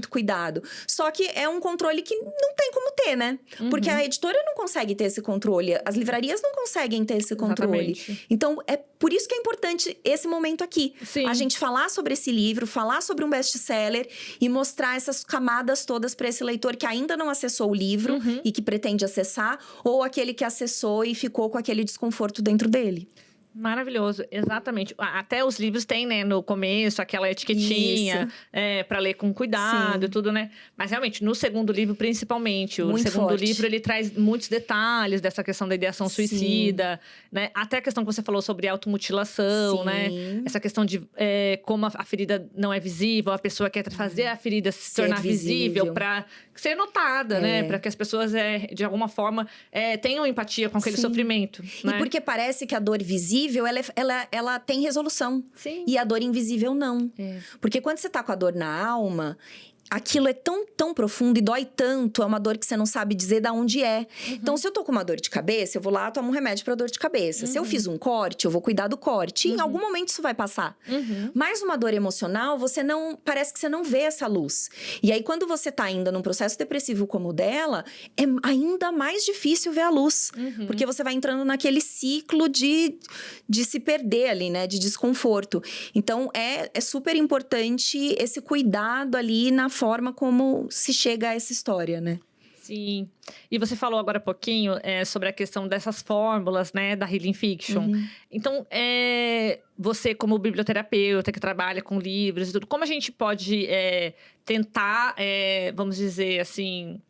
cuidado. Só que é um controle que não tem como ter, né? Porque a editora não consegue ter esse controle, as livrarias não conseguem ter esse controle. Exatamente. Então, é por isso que é importante esse momento aqui. Sim. A gente falar sobre esse livro, falar sobre um best-seller e mostrar essas camadas todas para esse leitor que ainda não acessou o livro e que pretende acessar, ou aquele que acessou e ficou com aquele desconforto dentro dele. Maravilhoso, exatamente. Até os livros têm, né, no começo, aquela etiquetinha para ler com cuidado e tudo, né? Mas realmente, no segundo livro, principalmente, o Muito segundo forte. livro, ele traz muitos detalhes dessa questão da ideação suicida, né? Até a questão que você falou sobre automutilação, né? Essa questão de como a ferida não é visível, a pessoa quer fazer a ferida se tornar visível para ser notada, né? Para que as pessoas, de alguma forma, tenham empatia com aquele sofrimento. E porque parece que a dor visível, ela tem resolução. Sim. E a dor invisível, não. Porque quando você tá com a dor na alma, aquilo é tão profundo e dói tanto, é uma dor que você não sabe dizer de onde é. Então, se eu tô com uma dor de cabeça, eu vou lá, tomo um remédio pra dor de cabeça. Se eu fiz um corte, eu vou cuidar do corte. E em algum momento isso vai passar. Mas uma dor emocional, parece que você não vê essa luz. E aí, quando você tá ainda num processo depressivo como o dela, é ainda mais difícil ver a luz. Porque você vai entrando naquele ciclo de se perder ali, né? De desconforto. Então, é super importante esse cuidado ali na forma como se chega a essa história, né? Sim. E você falou agora há pouquinho sobre a questão dessas fórmulas, né, da Healing Fiction. Então, você como biblioterapeuta que trabalha com livros e tudo, como a gente pode tentar, vamos dizer assim,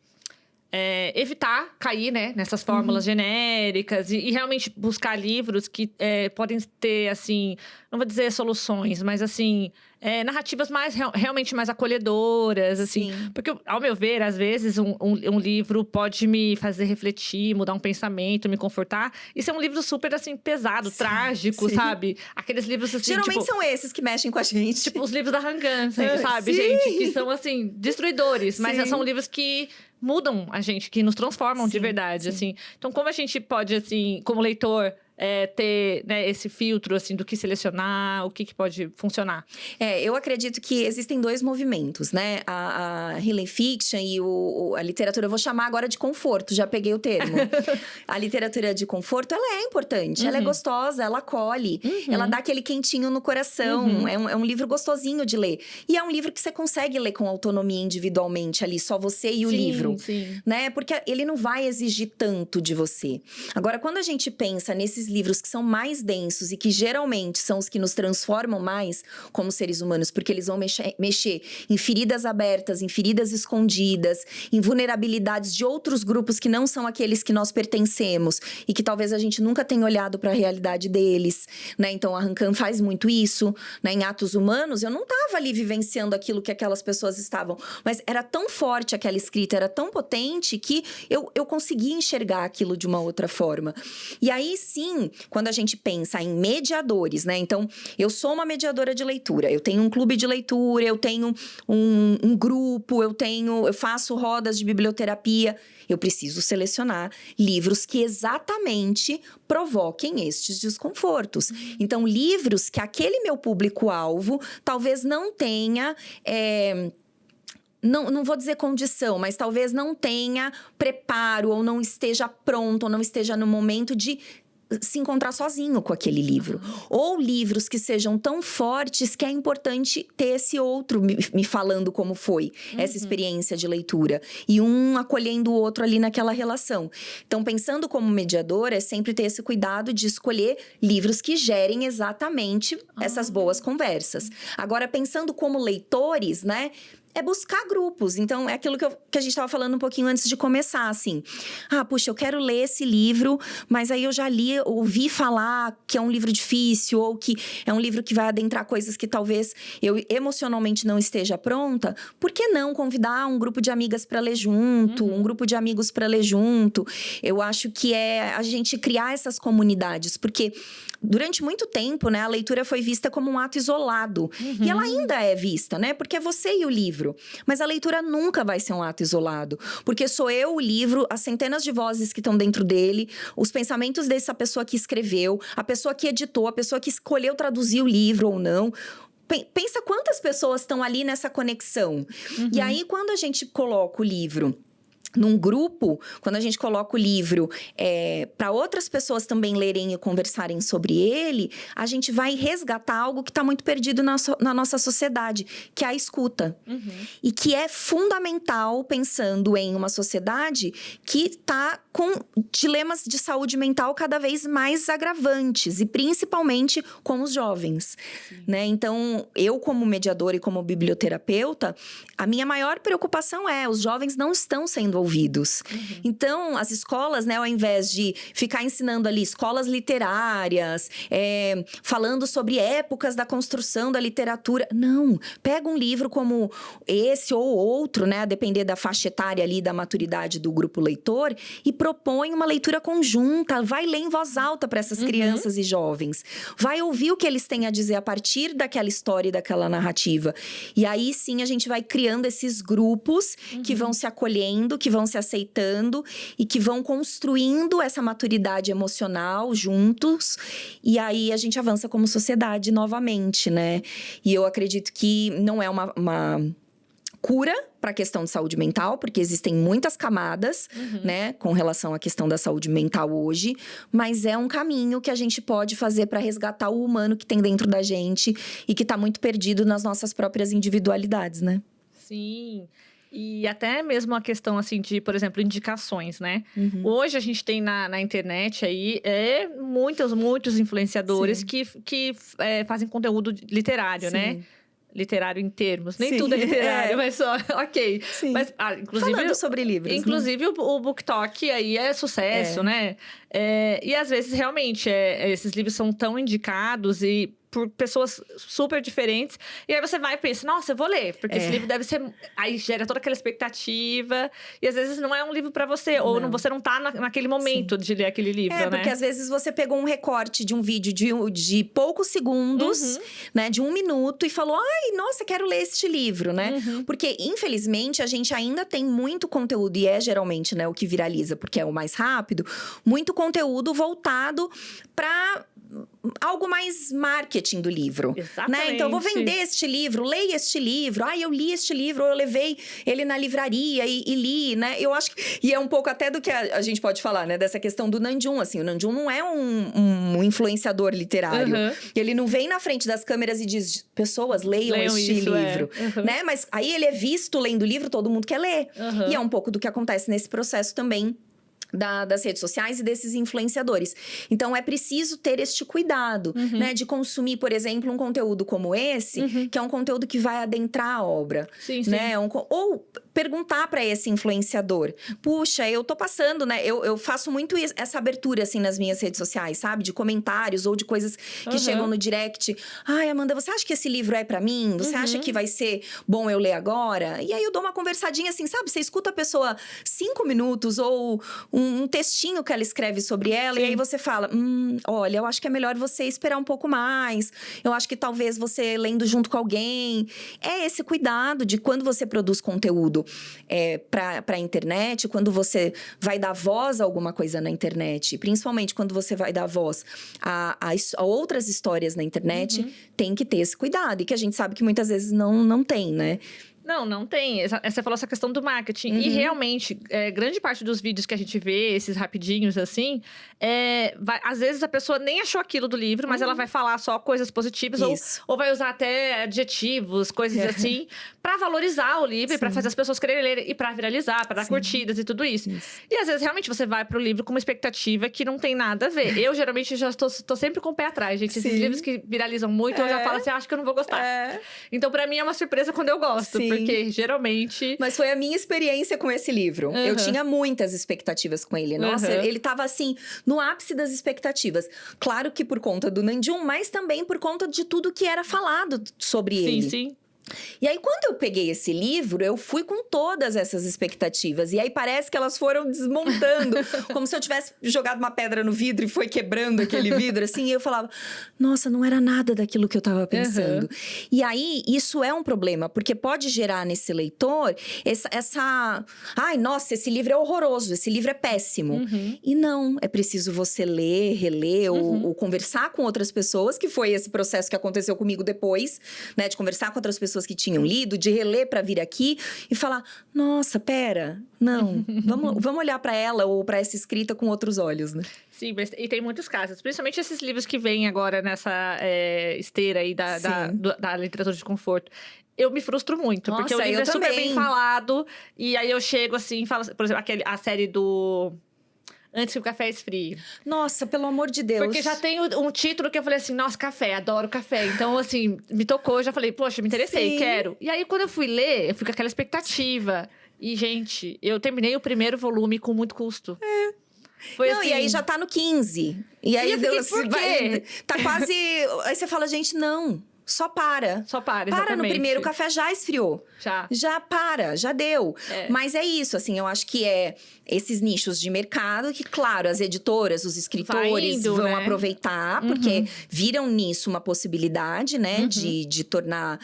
evitar cair, né, nessas fórmulas genéricas e realmente buscar livros que podem ter, assim, não vou dizer soluções, mas assim, narrativas realmente mais acolhedoras, assim. Porque, ao meu ver, às vezes, um livro pode me fazer refletir, mudar um pensamento, me confortar. Isso é um livro super, assim, pesado, trágico, sabe? Aqueles livros, assim, geralmente tipo, são esses que mexem com a gente. tipo, os livros da Rangan, sabe, gente? Que são, assim, destruidores. Mas são livros que mudam a gente, que nos transformam de verdade, assim. Então, como a gente pode, assim, como leitor, ter, né, esse filtro, assim, do que selecionar, o que pode funcionar? Eu acredito que existem dois movimentos, né? A Healing Fiction e a literatura, eu vou chamar agora de conforto, já peguei o termo. A literatura de conforto, ela é importante, ela é gostosa, ela acolhe, ela dá aquele quentinho no coração, é um livro gostosinho de ler. E é um livro que você consegue ler com autonomia individualmente ali, só você e o livro, né? Porque ele não vai exigir tanto de você. Agora, quando a gente pensa nesses livros que são mais densos e que geralmente são os que nos transformam mais como seres humanos, porque eles vão mexer em feridas abertas, em feridas escondidas, em vulnerabilidades de outros grupos que não são aqueles que nós pertencemos e que talvez a gente nunca tenha olhado para a realidade deles, né? Então, a Rancan faz muito isso, né? Em Atos Humanos, eu não estava ali vivenciando aquilo que aquelas pessoas estavam, mas era tão forte aquela escrita, era tão potente que eu conseguia enxergar aquilo de uma outra forma. E aí, sim, quando a gente pensa em mediadores, né? Então, eu sou uma mediadora de leitura, eu tenho um clube de leitura, eu tenho um grupo, eu faço rodas de biblioterapia. Eu preciso selecionar livros que exatamente provoquem estes desconfortos. Então, livros que aquele meu público-alvo talvez não tenha... Não vou dizer condição, mas talvez não tenha preparo, ou não esteja pronto, ou não esteja no momento de se encontrar sozinho com aquele livro. Ou livros que sejam tão fortes que é importante ter esse outro me falando como foi essa experiência de leitura. E um acolhendo o outro ali naquela relação. Então, pensando como mediadora, é sempre ter esse cuidado de escolher livros que gerem exatamente essas boas conversas. Agora, pensando como leitores, né? É buscar grupos. Então, é aquilo que a gente estava falando um pouquinho antes de começar, assim. Puxa, eu quero ler esse livro, mas aí eu já ouvi falar que é um livro difícil, ou que é um livro que vai adentrar coisas que talvez eu emocionalmente não esteja pronta. Por que não convidar um grupo de amigas para ler junto, um grupo de amigos para ler junto? Eu acho que é a gente criar essas comunidades, porque durante muito tempo, né, a leitura foi vista como um ato isolado. E ela ainda é vista, né? Porque é você e o livro. Mas a leitura nunca vai ser um ato isolado. Porque sou eu, o livro, as centenas de vozes que estão dentro dele, os pensamentos dessa pessoa que escreveu, a pessoa que editou, a pessoa que escolheu traduzir o livro ou não. Pensa quantas pessoas estão ali nessa conexão. E aí, quando a gente coloca o livro num grupo, quando a gente coloca o livro para outras pessoas também lerem e conversarem sobre ele, a gente vai resgatar algo que está muito perdido na nossa sociedade, que é a escuta. E que é fundamental pensando em uma sociedade que está com dilemas de saúde mental cada vez mais agravantes, e principalmente com os jovens, né? Então, eu como mediadora e como biblioterapeuta, a minha maior preocupação os jovens não estão sendo ouvidos. Então, as escolas, né, ao invés de ficar ensinando ali escolas literárias, falando sobre épocas da construção da literatura, não. Pega um livro como esse ou outro, né, a depender da faixa etária ali, da maturidade do grupo leitor, e propõe uma leitura conjunta, vai ler em voz alta para essas crianças e jovens. Vai ouvir o que eles têm a dizer a partir daquela história e daquela narrativa. E aí, sim, a gente vai criando esses grupos que vão se acolhendo, que vão se aceitando e que vão construindo essa maturidade emocional juntos. E aí, a gente avança como sociedade novamente, né? E eu acredito que não é uma cura para a questão de saúde mental, porque existem muitas camadas, né, com relação à questão da saúde mental hoje, mas é um caminho que a gente pode fazer para resgatar o humano que tem dentro da gente e que está muito perdido nas nossas próprias individualidades, né? Sim. E até mesmo a questão, assim, de, por exemplo, indicações, né? Hoje a gente tem na internet aí muitos influenciadores que fazem conteúdo literário, né? Literário em termos. Nem tudo é literário, mas só… Ok. Sim. Mas, inclusive… Falando sobre livros, inclusive, o BookTok aí é sucesso, né? E às vezes, realmente, esses livros são tão indicados e por pessoas super diferentes. E aí você vai e pensa, nossa, eu vou ler. Porque esse livro deve ser… Aí gera toda aquela expectativa. E às vezes não é um livro pra você. Ou você não tá naquele momento de ler aquele livro, né? Porque às vezes você pegou um recorte de um vídeo de poucos segundos, né? De 1 minuto e falou, ai, nossa, quero ler este livro, né? Porque, infelizmente, a gente ainda tem muito conteúdo. E geralmente, né, o que viraliza, porque é o mais rápido. Muito conteúdo voltado pra… algo mais marketing do livro, né? Então, eu vou vender este livro, leia este livro. Eu li este livro, eu levei ele na livraria e li, né? Eu acho que… E é um pouco até do que a gente pode falar, né? Dessa questão do Nanjum, assim. O Nanjum não é um influenciador literário. Ele não vem na frente das câmeras e diz… Pessoas, leiam este livro, né? Mas aí ele é visto lendo o livro, todo mundo quer ler. E é um pouco do que acontece nesse processo também das redes sociais e desses influenciadores. Então, é preciso ter este cuidado, né? De consumir, por exemplo, um conteúdo como esse, que é um conteúdo que vai adentrar a obra. Né? Ou perguntar para esse influenciador. Puxa, eu tô passando, né? Eu faço muito essa abertura, assim, nas minhas redes sociais, sabe? De comentários ou de coisas que chegam no direct. Ai, Amanda, você acha que esse livro é para mim? Você acha que vai ser bom eu ler agora? E aí, eu dou uma conversadinha assim, sabe? Você escuta a pessoa 5 minutos ou um textinho que ela escreve sobre ela. E aí, você fala, olha, eu acho que é melhor você esperar um pouco mais. Eu acho que talvez você lendo junto com alguém. É esse cuidado de quando você produz conteúdo para a internet, quando você vai dar voz a alguma coisa na internet, principalmente quando você vai dar voz a outras histórias na internet, tem que ter esse cuidado. E que a gente sabe que muitas vezes não tem, né? Não tem. Você falou essa questão do marketing. E realmente, grande parte dos vídeos que a gente vê, esses rapidinhos assim, às vezes a pessoa nem achou aquilo do livro, mas ela vai falar só coisas positivas, ou vai usar até adjetivos, coisas assim, pra valorizar o livro, pra fazer as pessoas quererem ler e pra viralizar, pra dar curtidas e tudo isso. E às vezes, realmente, você vai pro livro com uma expectativa que não tem nada a ver. Eu, geralmente, já tô sempre com o pé atrás, gente. Esses livros que viralizam muito, eu já falo assim, acho que eu não vou gostar. Então, pra mim, é uma surpresa quando eu gosto. Porque, geralmente… Mas foi a minha experiência com esse livro. Eu tinha muitas expectativas com ele. Nossa, ele tava, assim, no ápice das expectativas. Claro que por conta do Nanjum, mas também por conta de tudo que era falado sobre ele. Sim. E aí, quando eu peguei esse livro, eu fui com todas essas expectativas. E aí, parece que elas foram desmontando. Como se eu tivesse jogado uma pedra no vidro e foi quebrando aquele vidro, assim. E eu falava, nossa, não era nada daquilo que eu tava pensando. E aí, isso é um problema. Porque pode gerar nesse leitor ai, nossa, esse livro é horroroso. Esse livro é péssimo. E não, é preciso você ler, reler ou conversar com outras pessoas. Que foi esse processo que aconteceu comigo depois, né? De conversar com outras pessoas pessoas que tinham lido, de reler para vir aqui e falar: nossa, pera, não, vamos olhar para ela ou para essa escrita com outros olhos, né? Sim, e tem muitos casos, principalmente esses livros que vêm agora nessa esteira aí da literatura de conforto. Eu me frustro muito, porque o livro é super bem falado, e aí eu chego assim e falo, por exemplo, a série do Antes que o Café Esfrie. Nossa, pelo amor de Deus. Porque já tem um título que eu falei assim, nossa, café, adoro café. Então, assim, me tocou, eu já falei, poxa, me interessei, Sim. quero. E aí, quando eu fui ler, eu fui com aquela expectativa. E, gente, eu terminei o primeiro volume com muito custo. Foi não, assim... e aí já tá no 15. E aí, por quê? Tá quase... Aí você fala, gente, não... Só para. Só para, exatamente. Para no primeiro, o café já esfriou. Já para, já deu. Mas é isso, assim, eu acho que esses nichos de mercado que, claro, as editoras, os escritores vão aproveitar, porque viram nisso uma possibilidade, né, de tornar,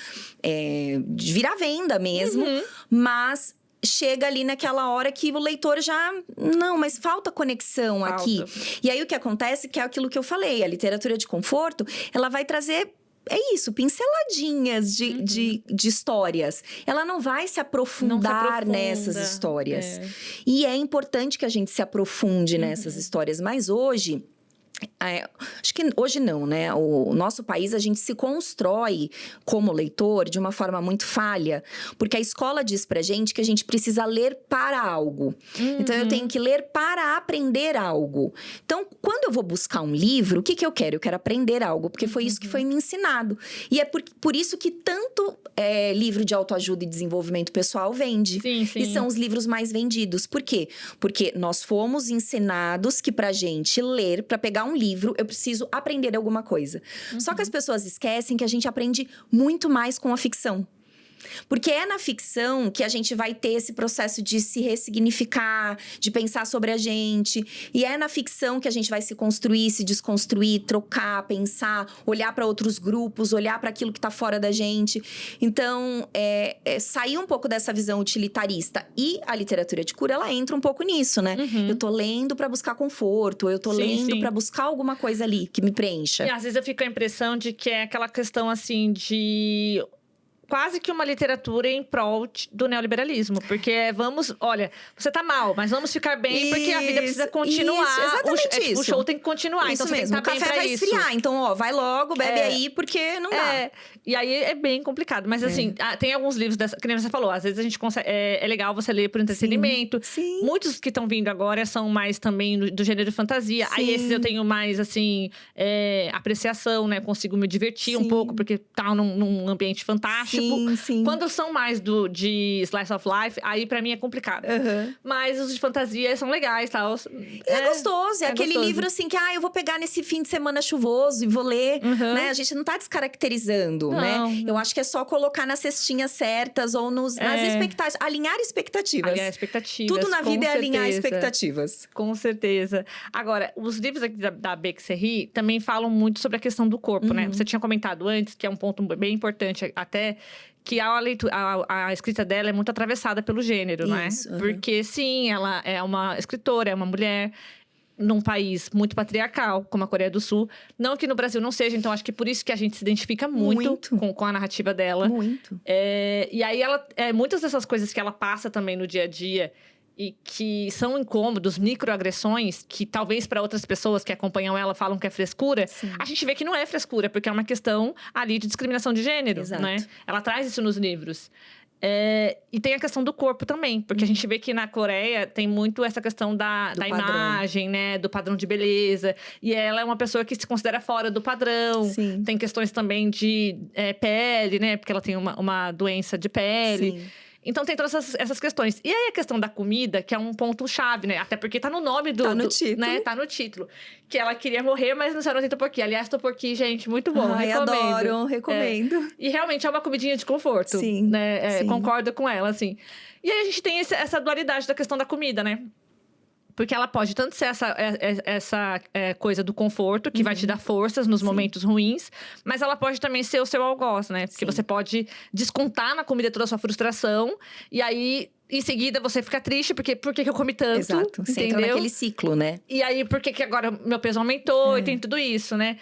de virar venda mesmo, mas... Chega ali naquela hora que o leitor já... Não, mas falta conexão aqui. E aí, o que acontece, que é aquilo que eu falei. A literatura de conforto, ela vai trazer... É isso, pinceladinhas de histórias. Ela não vai se aprofundar nessas histórias. E é importante que a gente se aprofunde nessas histórias. Mas hoje... acho que hoje não, né? O nosso país, a gente se constrói como leitor de uma forma muito falha, porque a escola diz pra gente que a gente precisa ler para algo. Então, eu tenho que ler para aprender algo. Então, quando eu vou buscar um livro, o que eu quero? Eu quero aprender algo, porque foi isso que foi me ensinado. E é por isso que tanto livro de autoajuda e desenvolvimento pessoal vende. Sim. E são os livros mais vendidos. Por quê? Porque nós fomos ensinados que pra gente ler, pra pegar um livro, eu preciso aprender alguma coisa. Só que as pessoas esquecem que a gente aprende muito mais com a ficção. Porque é na ficção que a gente vai ter esse processo de se ressignificar, de pensar sobre a gente. E é na ficção que a gente vai se construir, se desconstruir, trocar, pensar, olhar para outros grupos, olhar para aquilo que está fora da gente. Então, sair um pouco dessa visão utilitarista. E a literatura de cura, ela entra um pouco nisso, né? Eu tô lendo para buscar conforto, eu tô lendo para buscar alguma coisa ali que me preencha. E às vezes eu fico com a impressão de que é aquela questão, assim, de... quase que uma literatura em prol do neoliberalismo. Porque olha, você tá mal, mas vamos ficar bem, porque a vida precisa continuar. Isso, exatamente o show tem que continuar, isso então mesmo. Você tem que estar bem pra isso. O café vai esfriar, então, vai logo, bebe aí, porque não dá. E aí é bem complicado. Mas assim, tem alguns livros que nem você falou, às vezes a gente consegue. É legal você ler por entretenimento. Sim. Muitos que estão vindo agora são mais também do gênero de fantasia. Aí esses eu tenho mais, assim, apreciação, né? Consigo me divertir um pouco, porque tá num ambiente fantástico. Sim. Quando são mais de Slice of Life, aí pra mim é complicado. Mas os de fantasia são legais, tal. É gostoso. É aquele livro assim que, eu vou pegar nesse fim de semana chuvoso e vou ler, né? A gente não tá descaracterizando, né? Eu acho que é só colocar nas cestinhas certas ou nas expectativas. Alinhar expectativas. Alinhar expectativas. Tudo na vida é alinhar expectativas. Com certeza. Agora, os livros aqui da Beck Serry também falam muito sobre a questão do corpo, né? Você tinha comentado antes, que é um ponto bem importante até, que a escrita dela é muito atravessada pelo gênero, né? Porque, sim, ela é uma escritora, é uma mulher num país muito patriarcal, como a Coreia do Sul. Não que no Brasil não seja, então acho que por isso que a gente se identifica muito. Com a narrativa dela. Muito. E aí, muitas dessas coisas que ela passa também no dia a dia e que são incômodos, microagressões, que talvez para outras pessoas que acompanham ela falam que é frescura, a gente vê que não é frescura, porque é uma questão ali de discriminação de gênero, né? Ela traz isso nos livros. E tem a questão do corpo também, porque a gente vê que na Coreia tem muito essa questão da imagem, né? Do padrão de beleza. E ela é uma pessoa que se considera fora do padrão. Tem questões também de pele, né? Porque ela tem uma doença de pele. Então, tem todas essas questões. E aí, a questão da comida, que é um ponto-chave, né? Até porque tá no nome do... Tá no título. Né? Tá no título. Que ela queria morrer, mas não se não tem topoqui. Aliás, topoqui, gente, muito bom. Adoro, recomendo. E realmente é uma comidinha de conforto. Né? Concordo com ela, assim. E aí, a gente tem essa dualidade da questão da comida, né? Porque ela pode tanto ser essa coisa do conforto, que vai te dar forças nos momentos ruins, mas ela pode também ser o seu algoz, né? Porque você pode descontar na comida toda a sua frustração, e aí, em seguida, você fica triste, porque por que eu comi tanto? Exato, você entra naquele ciclo, né? E aí, por que agora meu peso aumentou? E tem tudo isso, né?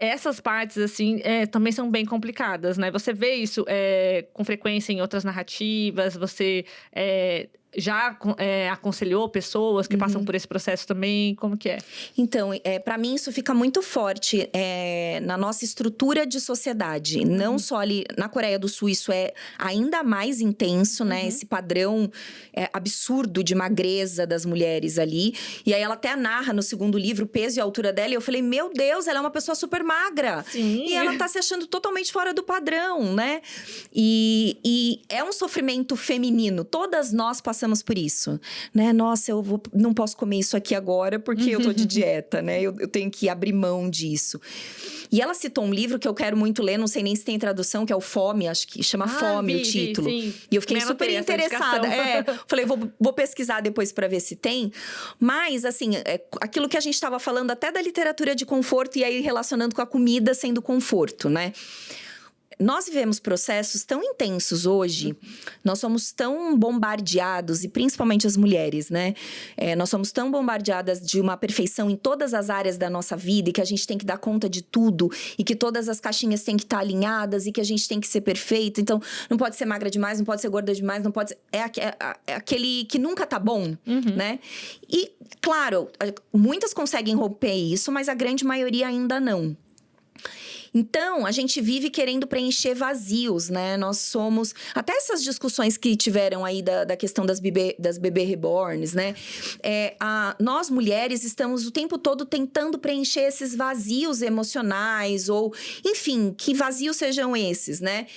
essas partes, assim, também são bem complicadas, né? Você vê isso com frequência em outras narrativas, você já aconselhou pessoas que passam por esse processo também? Como que é? Então, para mim isso fica muito forte na nossa estrutura de sociedade. Não só ali na Coreia do Sul, isso é ainda mais intenso, né? Esse padrão absurdo de magreza das mulheres ali. E aí ela até narra no segundo livro o peso e a altura dela. E eu falei, meu Deus, ela é uma pessoa super magra. Sim. E ela tá se achando totalmente fora do padrão, né? E é um sofrimento feminino. Todas nós passamos por isso, né? Nossa, não posso comer isso aqui agora porque eu tô de dieta, né? Eu tenho que abrir mão disso. E ela citou um livro que eu quero muito ler, não sei nem se tem tradução, que é o Fome, acho que chama Fome, o título. Sim. E eu fiquei super interessada. Falei, vou pesquisar depois para ver se tem. Mas, assim, aquilo que a gente estava falando até da literatura de conforto e aí relacionando com a comida sendo conforto, né? Nós vivemos processos tão intensos hoje, nós somos tão bombardeados, e principalmente as mulheres, né? Nós somos tão bombardeadas de uma perfeição em todas as áreas da nossa vida, e que a gente tem que dar conta de tudo, e que todas as caixinhas têm que estar alinhadas, e que a gente tem que ser perfeita. Então, não pode ser magra demais, não pode ser gorda demais, não pode ser... É aquele que nunca tá bom, né? E, claro, muitas conseguem romper isso, mas a grande maioria ainda não. Então, a gente vive querendo preencher vazios, né? Nós somos... Até essas discussões que tiveram aí da questão das bebê reborns, né? Nós, mulheres, estamos o tempo todo tentando preencher esses vazios emocionais ou... Enfim, que vazios sejam esses, né?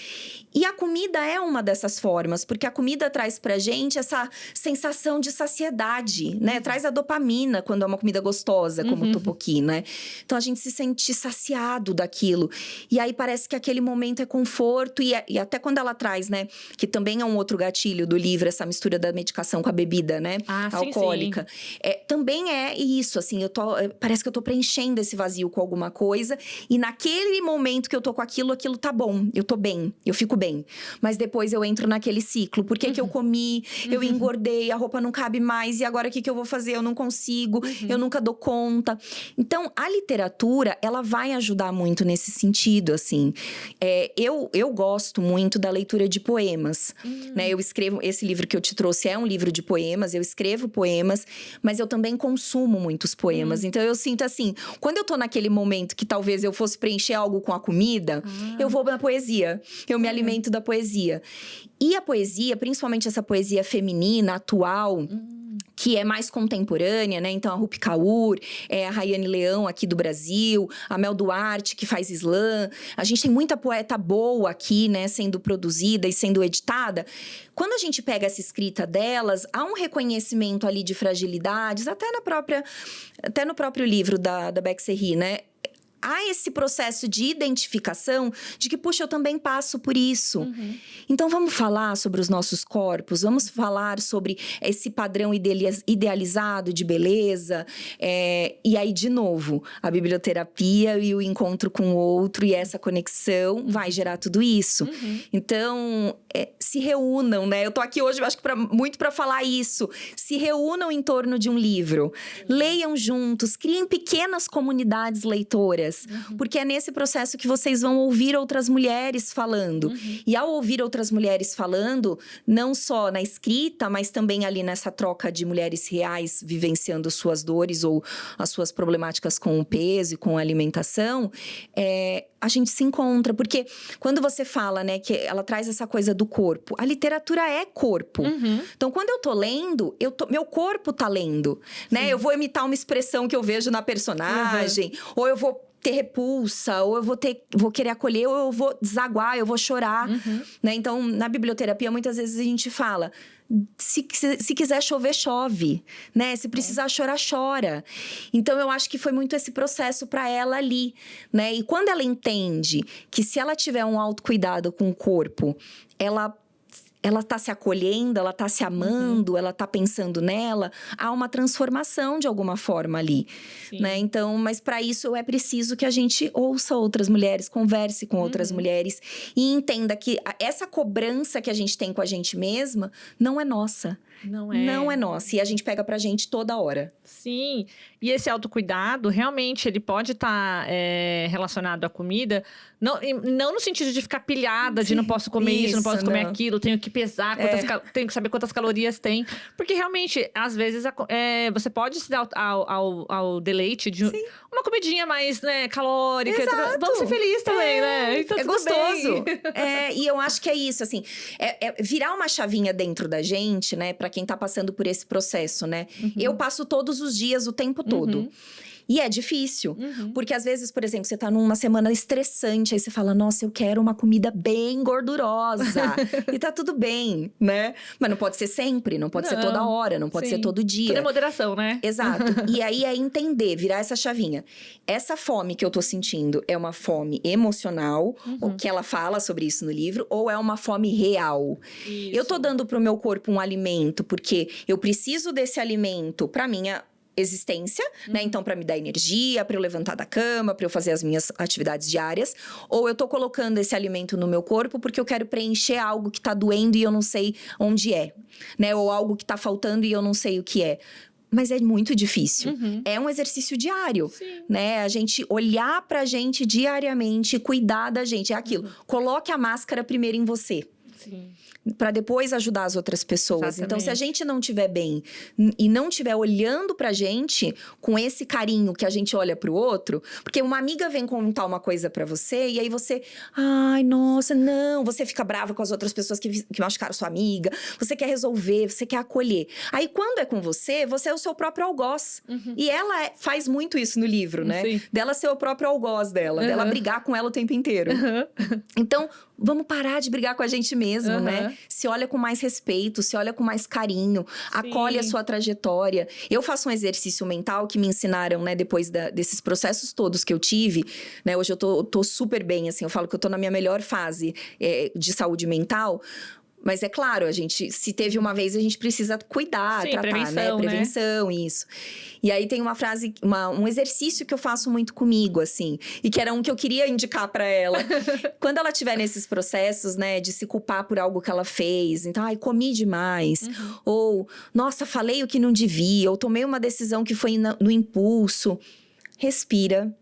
E a comida é uma dessas formas, porque a comida traz pra gente essa sensação de saciedade, né? Traz a dopamina quando é uma comida gostosa, como o tteokbokki, né? Então, a gente se sente saciado daquilo. E aí, parece que aquele momento é conforto. E até quando ela traz, né? Que também é um outro gatilho do livro, essa mistura da medicação com a bebida, né? Alcoólica. Sim. Também é isso, assim. Parece que eu tô preenchendo esse vazio com alguma coisa. E naquele momento que eu tô com aquilo tá bom. Eu tô bem, eu fico bem. Mas depois eu entro naquele ciclo. Por que que eu comi? Eu engordei, a roupa não cabe mais. E agora o que que eu vou fazer? Eu não consigo, eu nunca dou conta. Então, a literatura, ela vai ajudar muito nesse sentido, assim. Eu gosto muito da leitura de poemas, né? Eu escrevo... Esse livro que eu te trouxe é um livro de poemas. Eu escrevo poemas, mas eu também consumo muitos poemas. Então, eu sinto assim... Quando eu tô naquele momento que talvez eu fosse preencher algo com a comida, eu vou na poesia. Eu me alimento da poesia. E a poesia, principalmente essa poesia feminina, atual... que é mais contemporânea, né? Então, a Rupi Kaur, a Rayane Leão aqui do Brasil, a Mel Duarte, que faz slam. A gente tem muita poeta boa aqui, né? Sendo produzida e sendo editada. Quando a gente pega essa escrita delas, há um reconhecimento ali de fragilidades, até no próprio livro da Beck Serry, né? Há esse processo de identificação de que, puxa, eu também passo por isso. Então, vamos falar sobre os nossos corpos, vamos falar sobre esse padrão idealizado de beleza. E aí, de novo, a biblioterapia e o encontro com o outro e essa conexão vai gerar tudo isso. Então, se reúnam, né? Eu tô aqui hoje, acho que muito para falar isso. Se reúnam em torno de um livro. Leiam juntos, criem pequenas comunidades leitoras. Porque é nesse processo que vocês vão ouvir outras mulheres falando. E ao ouvir outras mulheres falando, não só na escrita, mas também ali nessa troca de mulheres reais vivenciando suas dores ou as suas problemáticas com o peso e com a alimentação, a gente se encontra. Porque quando você fala, né, que ela traz essa coisa do corpo, a literatura é corpo. Então, quando eu tô lendo, meu corpo tá lendo, né? Eu vou imitar uma expressão que eu vejo na personagem, ou eu vou ter repulsa, ou eu vou querer acolher, ou eu vou desaguar, eu vou chorar, né? Então, na biblioterapia, muitas vezes a gente fala... Se quiser chover, chove, né? Se precisar chorar, chora. Então, eu acho que foi muito esse processo para ela ali, né? E quando ela entende que se ela tiver um autocuidado com o corpo, ela ela tá se acolhendo, ela tá se amando, ela tá pensando nela, há uma transformação de alguma forma ali, né? Então, mas para isso é preciso que a gente ouça outras mulheres, converse com outras mulheres e entenda que essa cobrança que a gente tem com a gente mesma não é nossa. Não é nossa. E a gente pega pra gente toda hora. Sim. E esse autocuidado, realmente, ele pode estar relacionado à comida. Não no sentido de ficar pilhada, de não posso comer isso, não posso comer aquilo, tenho que pesar, tenho que saber quantas calorias tem. Porque, realmente, às vezes, você pode se dar ao deleite de uma comidinha mais, né, calórica. Exato. Vamos ser felizes também, né? Então, é gostoso. E eu acho que é isso, assim. Virar uma chavinha dentro da gente, né? Pra quem tá passando por esse processo, né? Eu passo todos os dias, o tempo todo. E é difícil, porque às vezes, por exemplo, você tá numa semana estressante, aí você fala, nossa, eu quero uma comida bem gordurosa. E tá tudo bem, né? Mas não pode ser sempre, não pode ser toda hora, não pode ser todo dia. Tudo é moderação, né? Exato. E aí é entender, virar essa chavinha. Essa fome que eu tô sentindo é uma fome emocional, ou que ela fala sobre isso no livro, ou é uma fome real? Isso. Eu tô dando pro meu corpo um alimento porque eu preciso desse alimento pra minha existência, né? Então, para me dar energia, para eu levantar da cama, para eu fazer as minhas atividades diárias, ou eu tô colocando esse alimento no meu corpo porque eu quero preencher algo que tá doendo e eu não sei onde é, né? Ou algo que tá faltando e eu não sei o que é. Mas é muito difícil. É um exercício diário, né? A gente olhar pra gente diariamente, cuidar da gente. É aquilo. Coloque a máscara primeiro em você. Sim. Para depois ajudar as outras pessoas. Exatamente. Então, se a gente não estiver bem e não estiver olhando pra gente com esse carinho que a gente olha pro outro, porque uma amiga vem contar uma coisa pra você e aí você, ai, nossa, não, você fica brava com as outras pessoas que machucaram sua amiga, você quer resolver, você quer acolher. Aí, quando é com você é o seu próprio algoz. E ela faz muito isso no livro, né? Sim. Dela ser o próprio algoz dela brigar com ela o tempo inteiro. Então, vamos parar de brigar com a gente mesmo, né? Se olha com mais respeito, se olha com mais carinho, acolhe a sua trajetória. Eu faço um exercício mental que me ensinaram, né, depois desses processos todos que eu tive, né? Hoje eu tô super bem, assim, eu falo que eu tô na minha melhor fase de saúde mental. Mas é claro, a gente, se teve uma vez, a gente precisa cuidar, tratar, prevenção, né? Prevenção, isso. E aí tem uma frase, um exercício que eu faço muito comigo, assim. E que era um que eu queria indicar pra ela. Quando ela estiver nesses processos, né? De se culpar por algo que ela fez. Então, ai, comi demais. Ou, nossa, falei o que não devia. Ou tomei uma decisão que foi no impulso. Respira.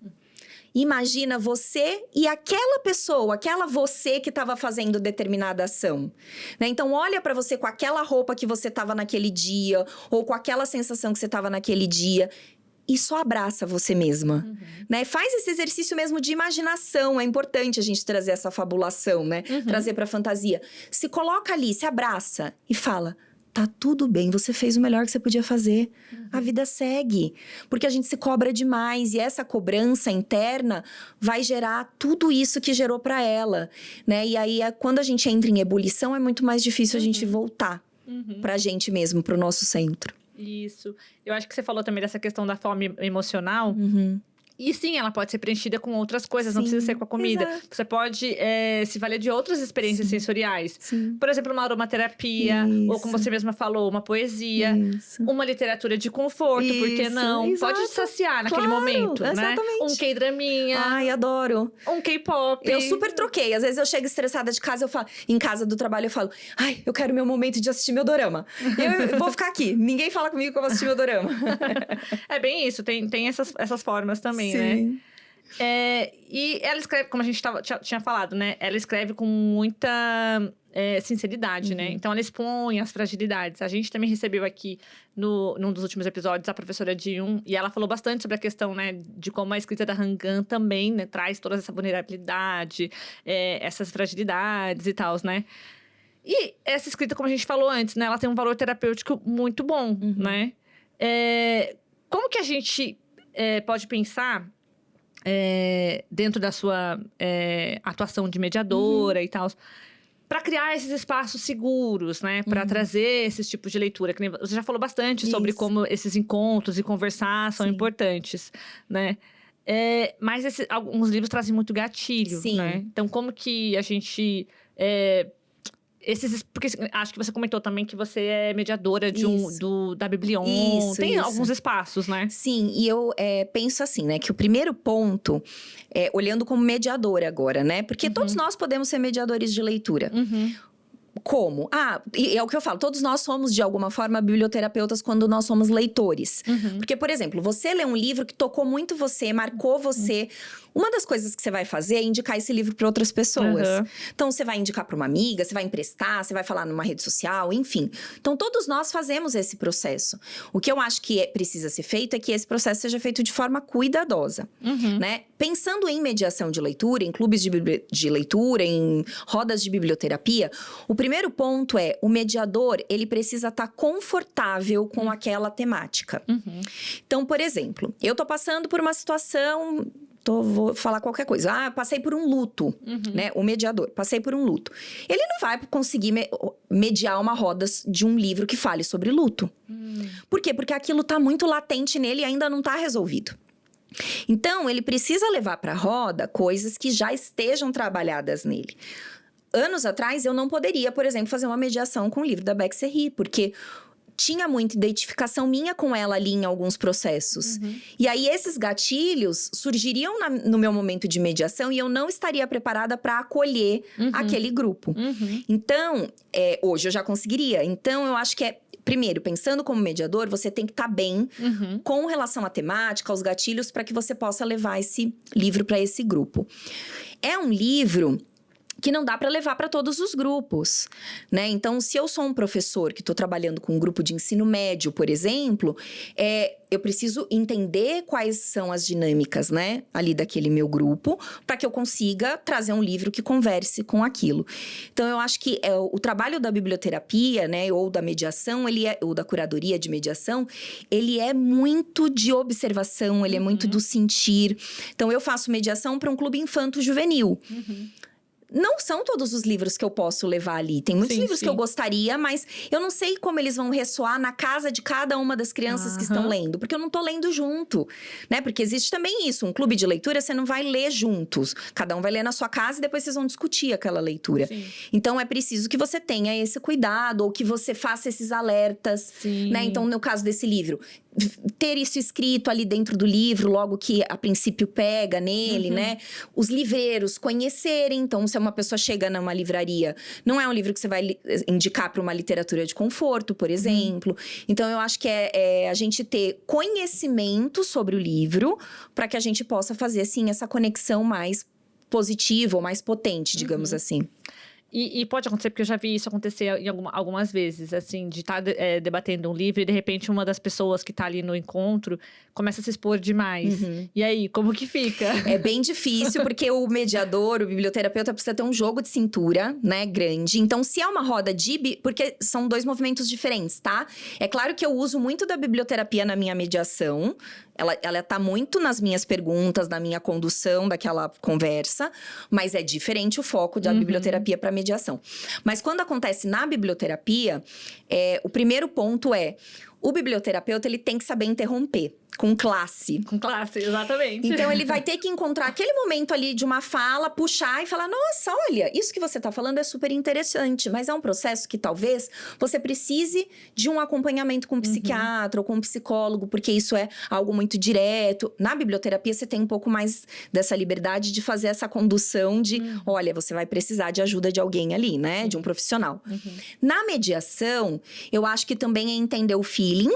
Imagina você e aquela pessoa, aquela você que estava fazendo determinada ação, né? Então, olha para você com aquela roupa que você estava naquele dia, ou com aquela sensação que você estava naquele dia, e só abraça você mesma, né? Faz esse exercício mesmo de imaginação, é importante a gente trazer essa fabulação, né? Trazer pra fantasia. Se coloca ali, se abraça e fala... Tá tudo bem, você fez o melhor que você podia fazer. A vida segue. Porque a gente se cobra demais. E essa cobrança interna vai gerar tudo isso que gerou pra ela, né? E aí, quando a gente entra em ebulição, é muito mais difícil a gente voltar pra gente mesmo, pro nosso centro. Isso. Eu acho que você falou também dessa questão da fome emocional. E sim, ela pode ser preenchida com outras coisas, não precisa ser com a comida. Exato. Você pode se valer de outras experiências sensoriais. Sim. Por exemplo, uma aromaterapia, ou como você mesma falou, uma poesia, uma literatura de conforto, por que não? Exato. Pode te saciar naquele momento, né? Exatamente. Um K-draminha. Ai, adoro. Um K-pop. Eu super troquei. Às vezes eu chego estressada de casa, em casa do trabalho, eu falo... Ai, eu quero meu momento de assistir meu dorama. Eu vou ficar aqui. Ninguém fala comigo que eu vou assistir meu dorama. É bem isso. Tem essas formas também, Sim. né? E ela escreve, como a gente tinha falado, né? Ela escreve com muita sinceridade, né? Então, ela expõe as fragilidades. A gente também recebeu aqui, num dos últimos episódios, a professora Jiyun. E ela falou bastante sobre a questão, né? De como a escrita da Han Gan também, né? Traz toda essa vulnerabilidade, essas fragilidades e tal, né? E essa escrita, como a gente falou antes, né? Ela tem um valor terapêutico muito bom, né? Como que a gente pode pensar... dentro da sua atuação de mediadora e tal, para criar esses espaços seguros, né? Para trazer esses tipos de leitura. Que nem você já falou bastante sobre como esses encontros e conversar são importantes, né? Mas alguns livros trazem muito gatilho, né? Então, como que a gente Porque acho que você comentou também que você é mediadora da Biblion. Tem Isso. alguns espaços, né? Sim, e eu penso assim, né? Que o primeiro ponto, olhando como mediadora agora, né? Porque todos nós podemos ser mediadores de leitura. Como? E é o que eu falo, todos nós somos, de alguma forma, biblioterapeutas quando nós somos leitores. Porque, por exemplo, você lê um livro que tocou muito você, marcou você. Uma das coisas que você vai fazer é indicar esse livro para outras pessoas. Então, você vai indicar para uma amiga, você vai emprestar, você vai falar numa rede social, enfim. Então, todos nós fazemos esse processo. O que eu acho que precisa ser feito é que esse processo seja feito de forma cuidadosa, né? Pensando em mediação de leitura, em clubes de leitura, em rodas de biblioterapia, o primeiro ponto é, o mediador, ele precisa estar confortável com aquela temática. Então, por exemplo, eu tô passando por uma situação... Vou falar qualquer coisa. Passei por um luto, né? O mediador, passei por um luto. Ele não vai conseguir mediar uma roda de um livro que fale sobre luto. Por quê? Porque aquilo tá muito latente nele e ainda não tá resolvido. Então, ele precisa levar para a roda coisas que já estejam trabalhadas nele. Anos atrás, eu não poderia, por exemplo, fazer uma mediação com o livro da Beck Serry, porque... tinha muita identificação minha com ela ali em alguns processos. E aí, esses gatilhos surgiriam no meu momento de mediação e eu não estaria preparada para acolher aquele grupo. Então, hoje eu já conseguiria. Então, eu acho que primeiro, pensando como mediador, você tem que estar bem com relação à temática, aos gatilhos, para que você possa levar esse livro para esse grupo. É um livro... que não dá para levar para todos os grupos, né? Então, se eu sou um professor que estou trabalhando com um grupo de ensino médio, por exemplo, eu preciso entender quais são as dinâmicas, né? Ali daquele meu grupo, para que eu consiga trazer um livro que converse com aquilo. Então, eu acho que o trabalho da biblioterapia, né? Ou da mediação, ou da curadoria de mediação, ele é muito de observação, ele é muito do sentir. Então, eu faço mediação para um clube infanto-juvenil. Não são todos os livros que eu posso levar ali. Tem muitos livros que eu gostaria, mas eu não sei como eles vão ressoar na casa de cada uma das crianças que estão lendo. Porque eu não tô lendo junto, né? Porque existe também isso. Um clube de leitura, você não vai ler juntos. Cada um vai ler na sua casa e depois vocês vão discutir aquela leitura. Então, é preciso que você tenha esse cuidado. Ou que você faça esses alertas, né? Então, no caso desse livro... ter isso escrito ali dentro do livro, logo que a princípio pega nele, né? Os livreiros conhecerem. Então, se uma pessoa chega numa livraria, não é um livro que você vai indicar para uma literatura de conforto, por exemplo. Então, eu acho que é a gente ter conhecimento sobre o livro para que a gente possa fazer, assim, essa conexão mais positiva ou mais potente, digamos assim. E pode acontecer, porque eu já vi isso acontecer em algumas vezes, assim, de estar debatendo um livro e, de repente, uma das pessoas que está ali no encontro começa a se expor demais. E aí, como que fica? É bem difícil, porque o mediador, o biblioterapeuta, precisa ter um jogo de cintura, né, grande. Então, se é uma roda de... porque são dois movimentos diferentes, tá? É claro que eu uso muito da biblioterapia na minha mediação. Ela tá muito nas minhas perguntas, na minha condução daquela conversa, mas é diferente o foco da biblioterapia para mediação. Mas quando acontece na biblioterapia, o primeiro ponto o biblioterapeuta, ele tem que saber interromper. Com classe. Com classe, exatamente. Então, ele vai ter que encontrar aquele momento ali de uma fala, puxar e falar: nossa, olha, isso que você tá falando é super interessante, mas é um processo que talvez você precise de um acompanhamento com um psiquiatra ou com um psicólogo, porque isso é algo muito direto. Na biblioterapia, você tem um pouco mais dessa liberdade de fazer essa condução de, olha, você vai precisar de ajuda de alguém ali, né? De um profissional. Na mediação, eu acho que também é entender o feeling,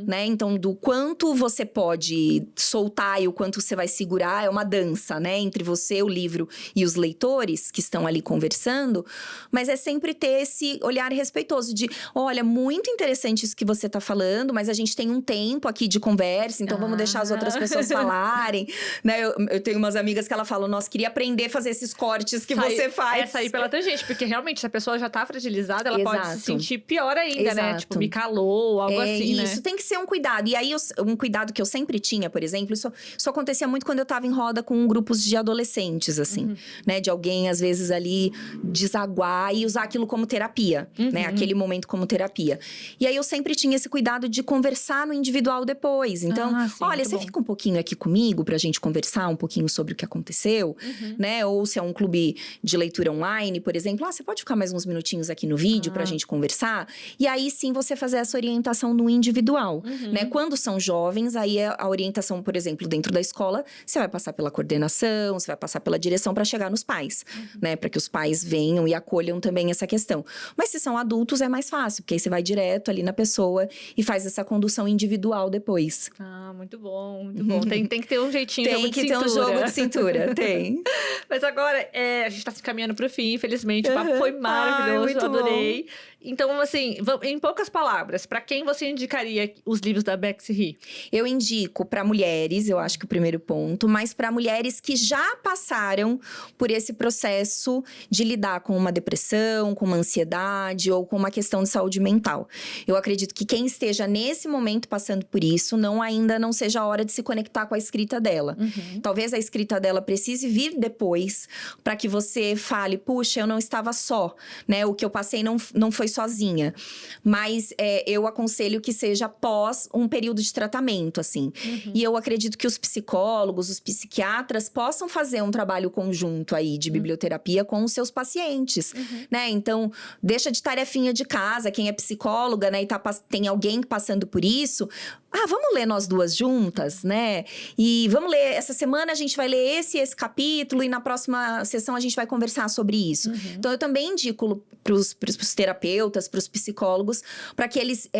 né? Então, do quanto você pode soltar e o quanto você vai segurar, é uma dança, né? Entre você, o livro e os leitores que estão ali conversando. Mas é sempre ter esse olhar respeitoso de, olha, muito interessante isso que você tá falando, mas a gente tem um tempo aqui de conversa, então vamos deixar as outras pessoas falarem, né? Eu tenho umas amigas que ela falam, nossa, queria aprender a fazer esses cortes que você faz. Sair pela tangente, porque realmente se a pessoa já tá fragilizada, ela pode se sentir pior ainda, né? Tipo, me calou, algo assim. assim, né? Isso, tem que ser um cuidado. E aí, um cuidado que eu sempre tinha, por exemplo, isso acontecia muito quando eu tava em roda com grupos de adolescentes, assim, né? De alguém, às vezes, ali desaguar e usar aquilo como terapia, né? Aquele momento como terapia. E aí, eu sempre tinha esse cuidado de conversar no individual depois. Então, sim, olha, você fica um pouquinho aqui comigo pra gente conversar um pouquinho sobre o que aconteceu, né? Ou se é um clube de leitura online, por exemplo, você pode ficar mais uns minutinhos aqui no vídeo pra gente conversar? E aí, sim, você fazer essa orientação no individual, né? Quando são jovens, aí a orientação, por exemplo, dentro da escola, você vai passar pela coordenação, você vai passar pela direção para chegar nos pais, né? Para que os pais venham e acolham também essa questão. Mas se são adultos, é mais fácil, porque aí você vai direto ali na pessoa e faz essa condução individual depois. Muito bom, muito bom. Tem que ter um jeitinho, tem que ter um jogo de cintura, tem. Mas agora, a gente tá se caminhando pro fim, infelizmente. O papo foi maravilhoso, eu adorei. Bom. Então, assim, em poucas palavras, para quem você indicaria os livros da Bexy He? Eu indico para mulheres, eu acho que o primeiro ponto, mas para mulheres que já passaram por esse processo de lidar com uma depressão, com uma ansiedade ou com uma questão de saúde mental. Eu acredito que quem esteja nesse momento passando por isso, ainda não seja a hora de se conectar com a escrita dela. Talvez a escrita dela precise vir depois, para que você fale, puxa, eu não estava só, né? O que eu passei não foi sozinha. Mas eu aconselho que seja após um período de tratamento, assim. E eu acredito que os psicólogos, os psiquiatras possam fazer um trabalho conjunto aí de biblioterapia com os seus pacientes, né? Então, deixa de tarefinha de casa, quem é psicóloga, né? E tem alguém passando por isso… vamos ler nós duas juntas, né? E vamos ler, essa semana a gente vai ler esse capítulo e na próxima sessão a gente vai conversar sobre isso. Então, eu também indico pros terapeutas, pros psicólogos, para que eles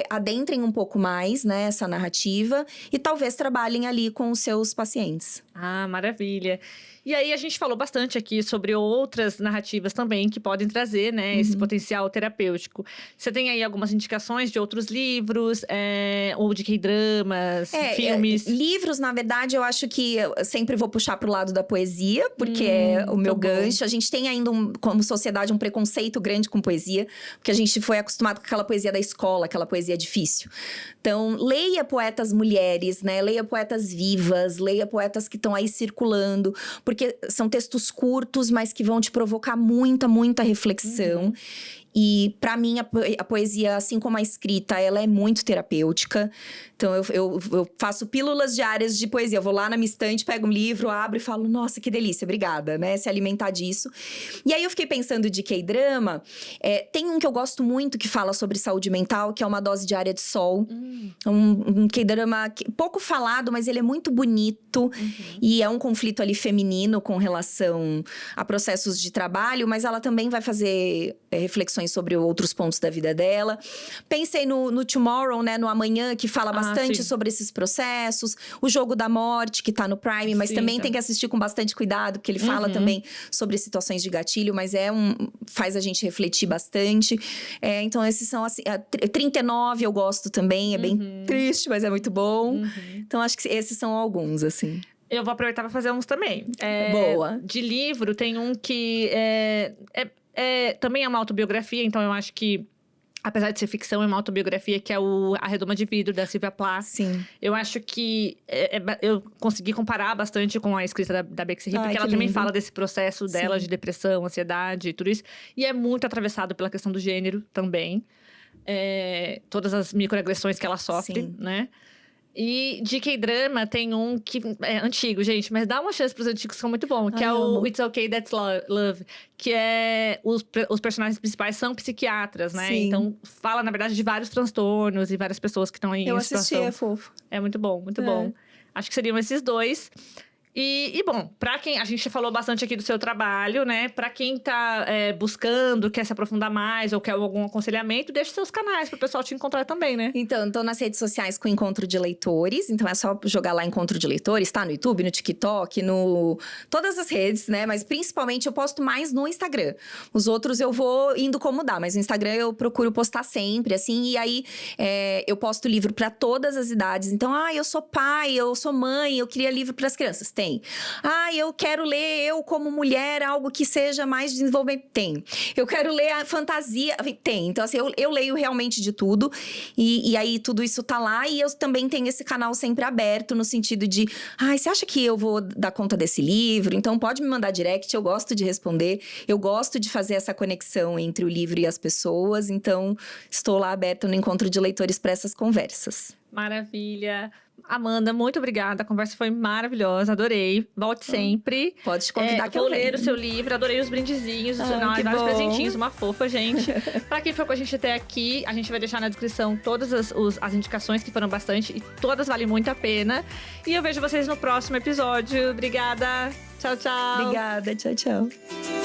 adentrem um pouco mais, né, essa narrativa e talvez trabalhem ali com os seus pacientes. Maravilha. E aí, a gente falou bastante aqui sobre outras narrativas também que podem trazer, né, esse potencial terapêutico. Você tem aí algumas indicações de outros livros, ou de K-dramas, filmes? Livros, na verdade, eu acho que eu sempre vou puxar pro lado da poesia, porque é o meu gancho. Bom. A gente tem ainda, como sociedade, um preconceito grande com poesia, porque a gente foi acostumado com aquela poesia da escola, aquela poesia difícil. Então, leia poetas mulheres, né? Leia poetas vivas, leia poetas que estão aí circulando, porque são textos curtos, mas que vão te provocar muita, muita reflexão. E, para mim, a poesia, assim como a escrita, ela é muito terapêutica. Então, eu faço pílulas diárias de poesia. Eu vou lá na minha estante, pego um livro, abro e falo… Nossa, que delícia, obrigada, né? Se alimentar disso. E aí, eu fiquei pensando de K-drama. Tem um que eu gosto muito, que fala sobre saúde mental, que é Uma Dose Diária de Sol. Um K-drama pouco falado, mas ele é muito bonito. E é um conflito ali feminino com relação a processos de trabalho. Mas ela também vai fazer reflexões sobre outros pontos da vida dela. Pensei no Tomorrow, né? No Amanhã, que fala bastante sobre esses processos. O Jogo da Morte, que tá no Prime, mas também tem que assistir com bastante cuidado, porque ele fala também sobre situações de gatilho, mas faz a gente refletir bastante. Então, esses são assim… 39 eu gosto também, é bem triste, mas é muito bom. Então, acho que esses são alguns, assim. Eu vou aproveitar para fazer uns também. Boa. De livro, tem um que também é uma autobiografia, então eu acho que, apesar de ser ficção, é uma autobiografia, que é A Redoma de Vidro, da Sylvia Plath. Sim. Eu acho que eu consegui comparar bastante com a escrita da Bexy He, porque ela também fala desse processo dela de depressão, ansiedade e tudo isso. E é muito atravessado pela questão do gênero também. Todas as microagressões que ela sofre, né? E de K-drama tem um que é antigo, gente, mas dá uma chance pros antigos que são muito bons, que é o It's Okay, That's Love, que é os personagens principais são psiquiatras, né? Sim. Então fala, na verdade, de vários transtornos e várias pessoas que estão aí em situação. Eu assisti, é fofo. É muito bom, muito bom. Acho que seriam esses dois. E bom, pra quem… A gente falou bastante aqui do seu trabalho, né? Pra quem tá buscando, quer se aprofundar mais ou quer algum aconselhamento, deixa seus canais pro pessoal te encontrar também, né? Então, tô nas redes sociais com Encontro de Leitores. Então, é só jogar lá Encontro de Leitores. Tá no YouTube, no TikTok, todas as redes, né? Mas, principalmente, eu posto mais no Instagram. Os outros eu vou indo como dá. Mas no Instagram eu procuro postar sempre, assim. E aí, eu posto livro pra todas as idades. Então, eu sou pai, eu sou mãe, eu queria livro pras crianças. Tem. Eu quero ler eu como mulher, algo que seja mais desenvolvimento. Tem. Eu quero ler a fantasia. Tem. Então, assim, eu leio realmente de tudo. E aí, tudo isso tá lá. E eu também tenho esse canal sempre aberto, no sentido de... você acha que eu vou dar conta desse livro? Então, pode me mandar direct. Eu gosto de responder. Eu gosto de fazer essa conexão entre o livro e as pessoas. Então, estou lá aberta no Encontro de Leitores para essas conversas. Maravilha. Amanda, muito obrigada. A conversa foi maravilhosa, adorei. Volte sempre. Pode te convidar que eu vou ler venho. o seu livro, adorei os brindezinhos, vários presentinhos, uma fofa, gente. Pra quem foi com a gente até aqui, a gente vai deixar na descrição todas as indicações, que foram bastante, e todas valem muito a pena. E eu vejo vocês no próximo episódio. Obrigada. Tchau, tchau. Obrigada. Tchau, tchau.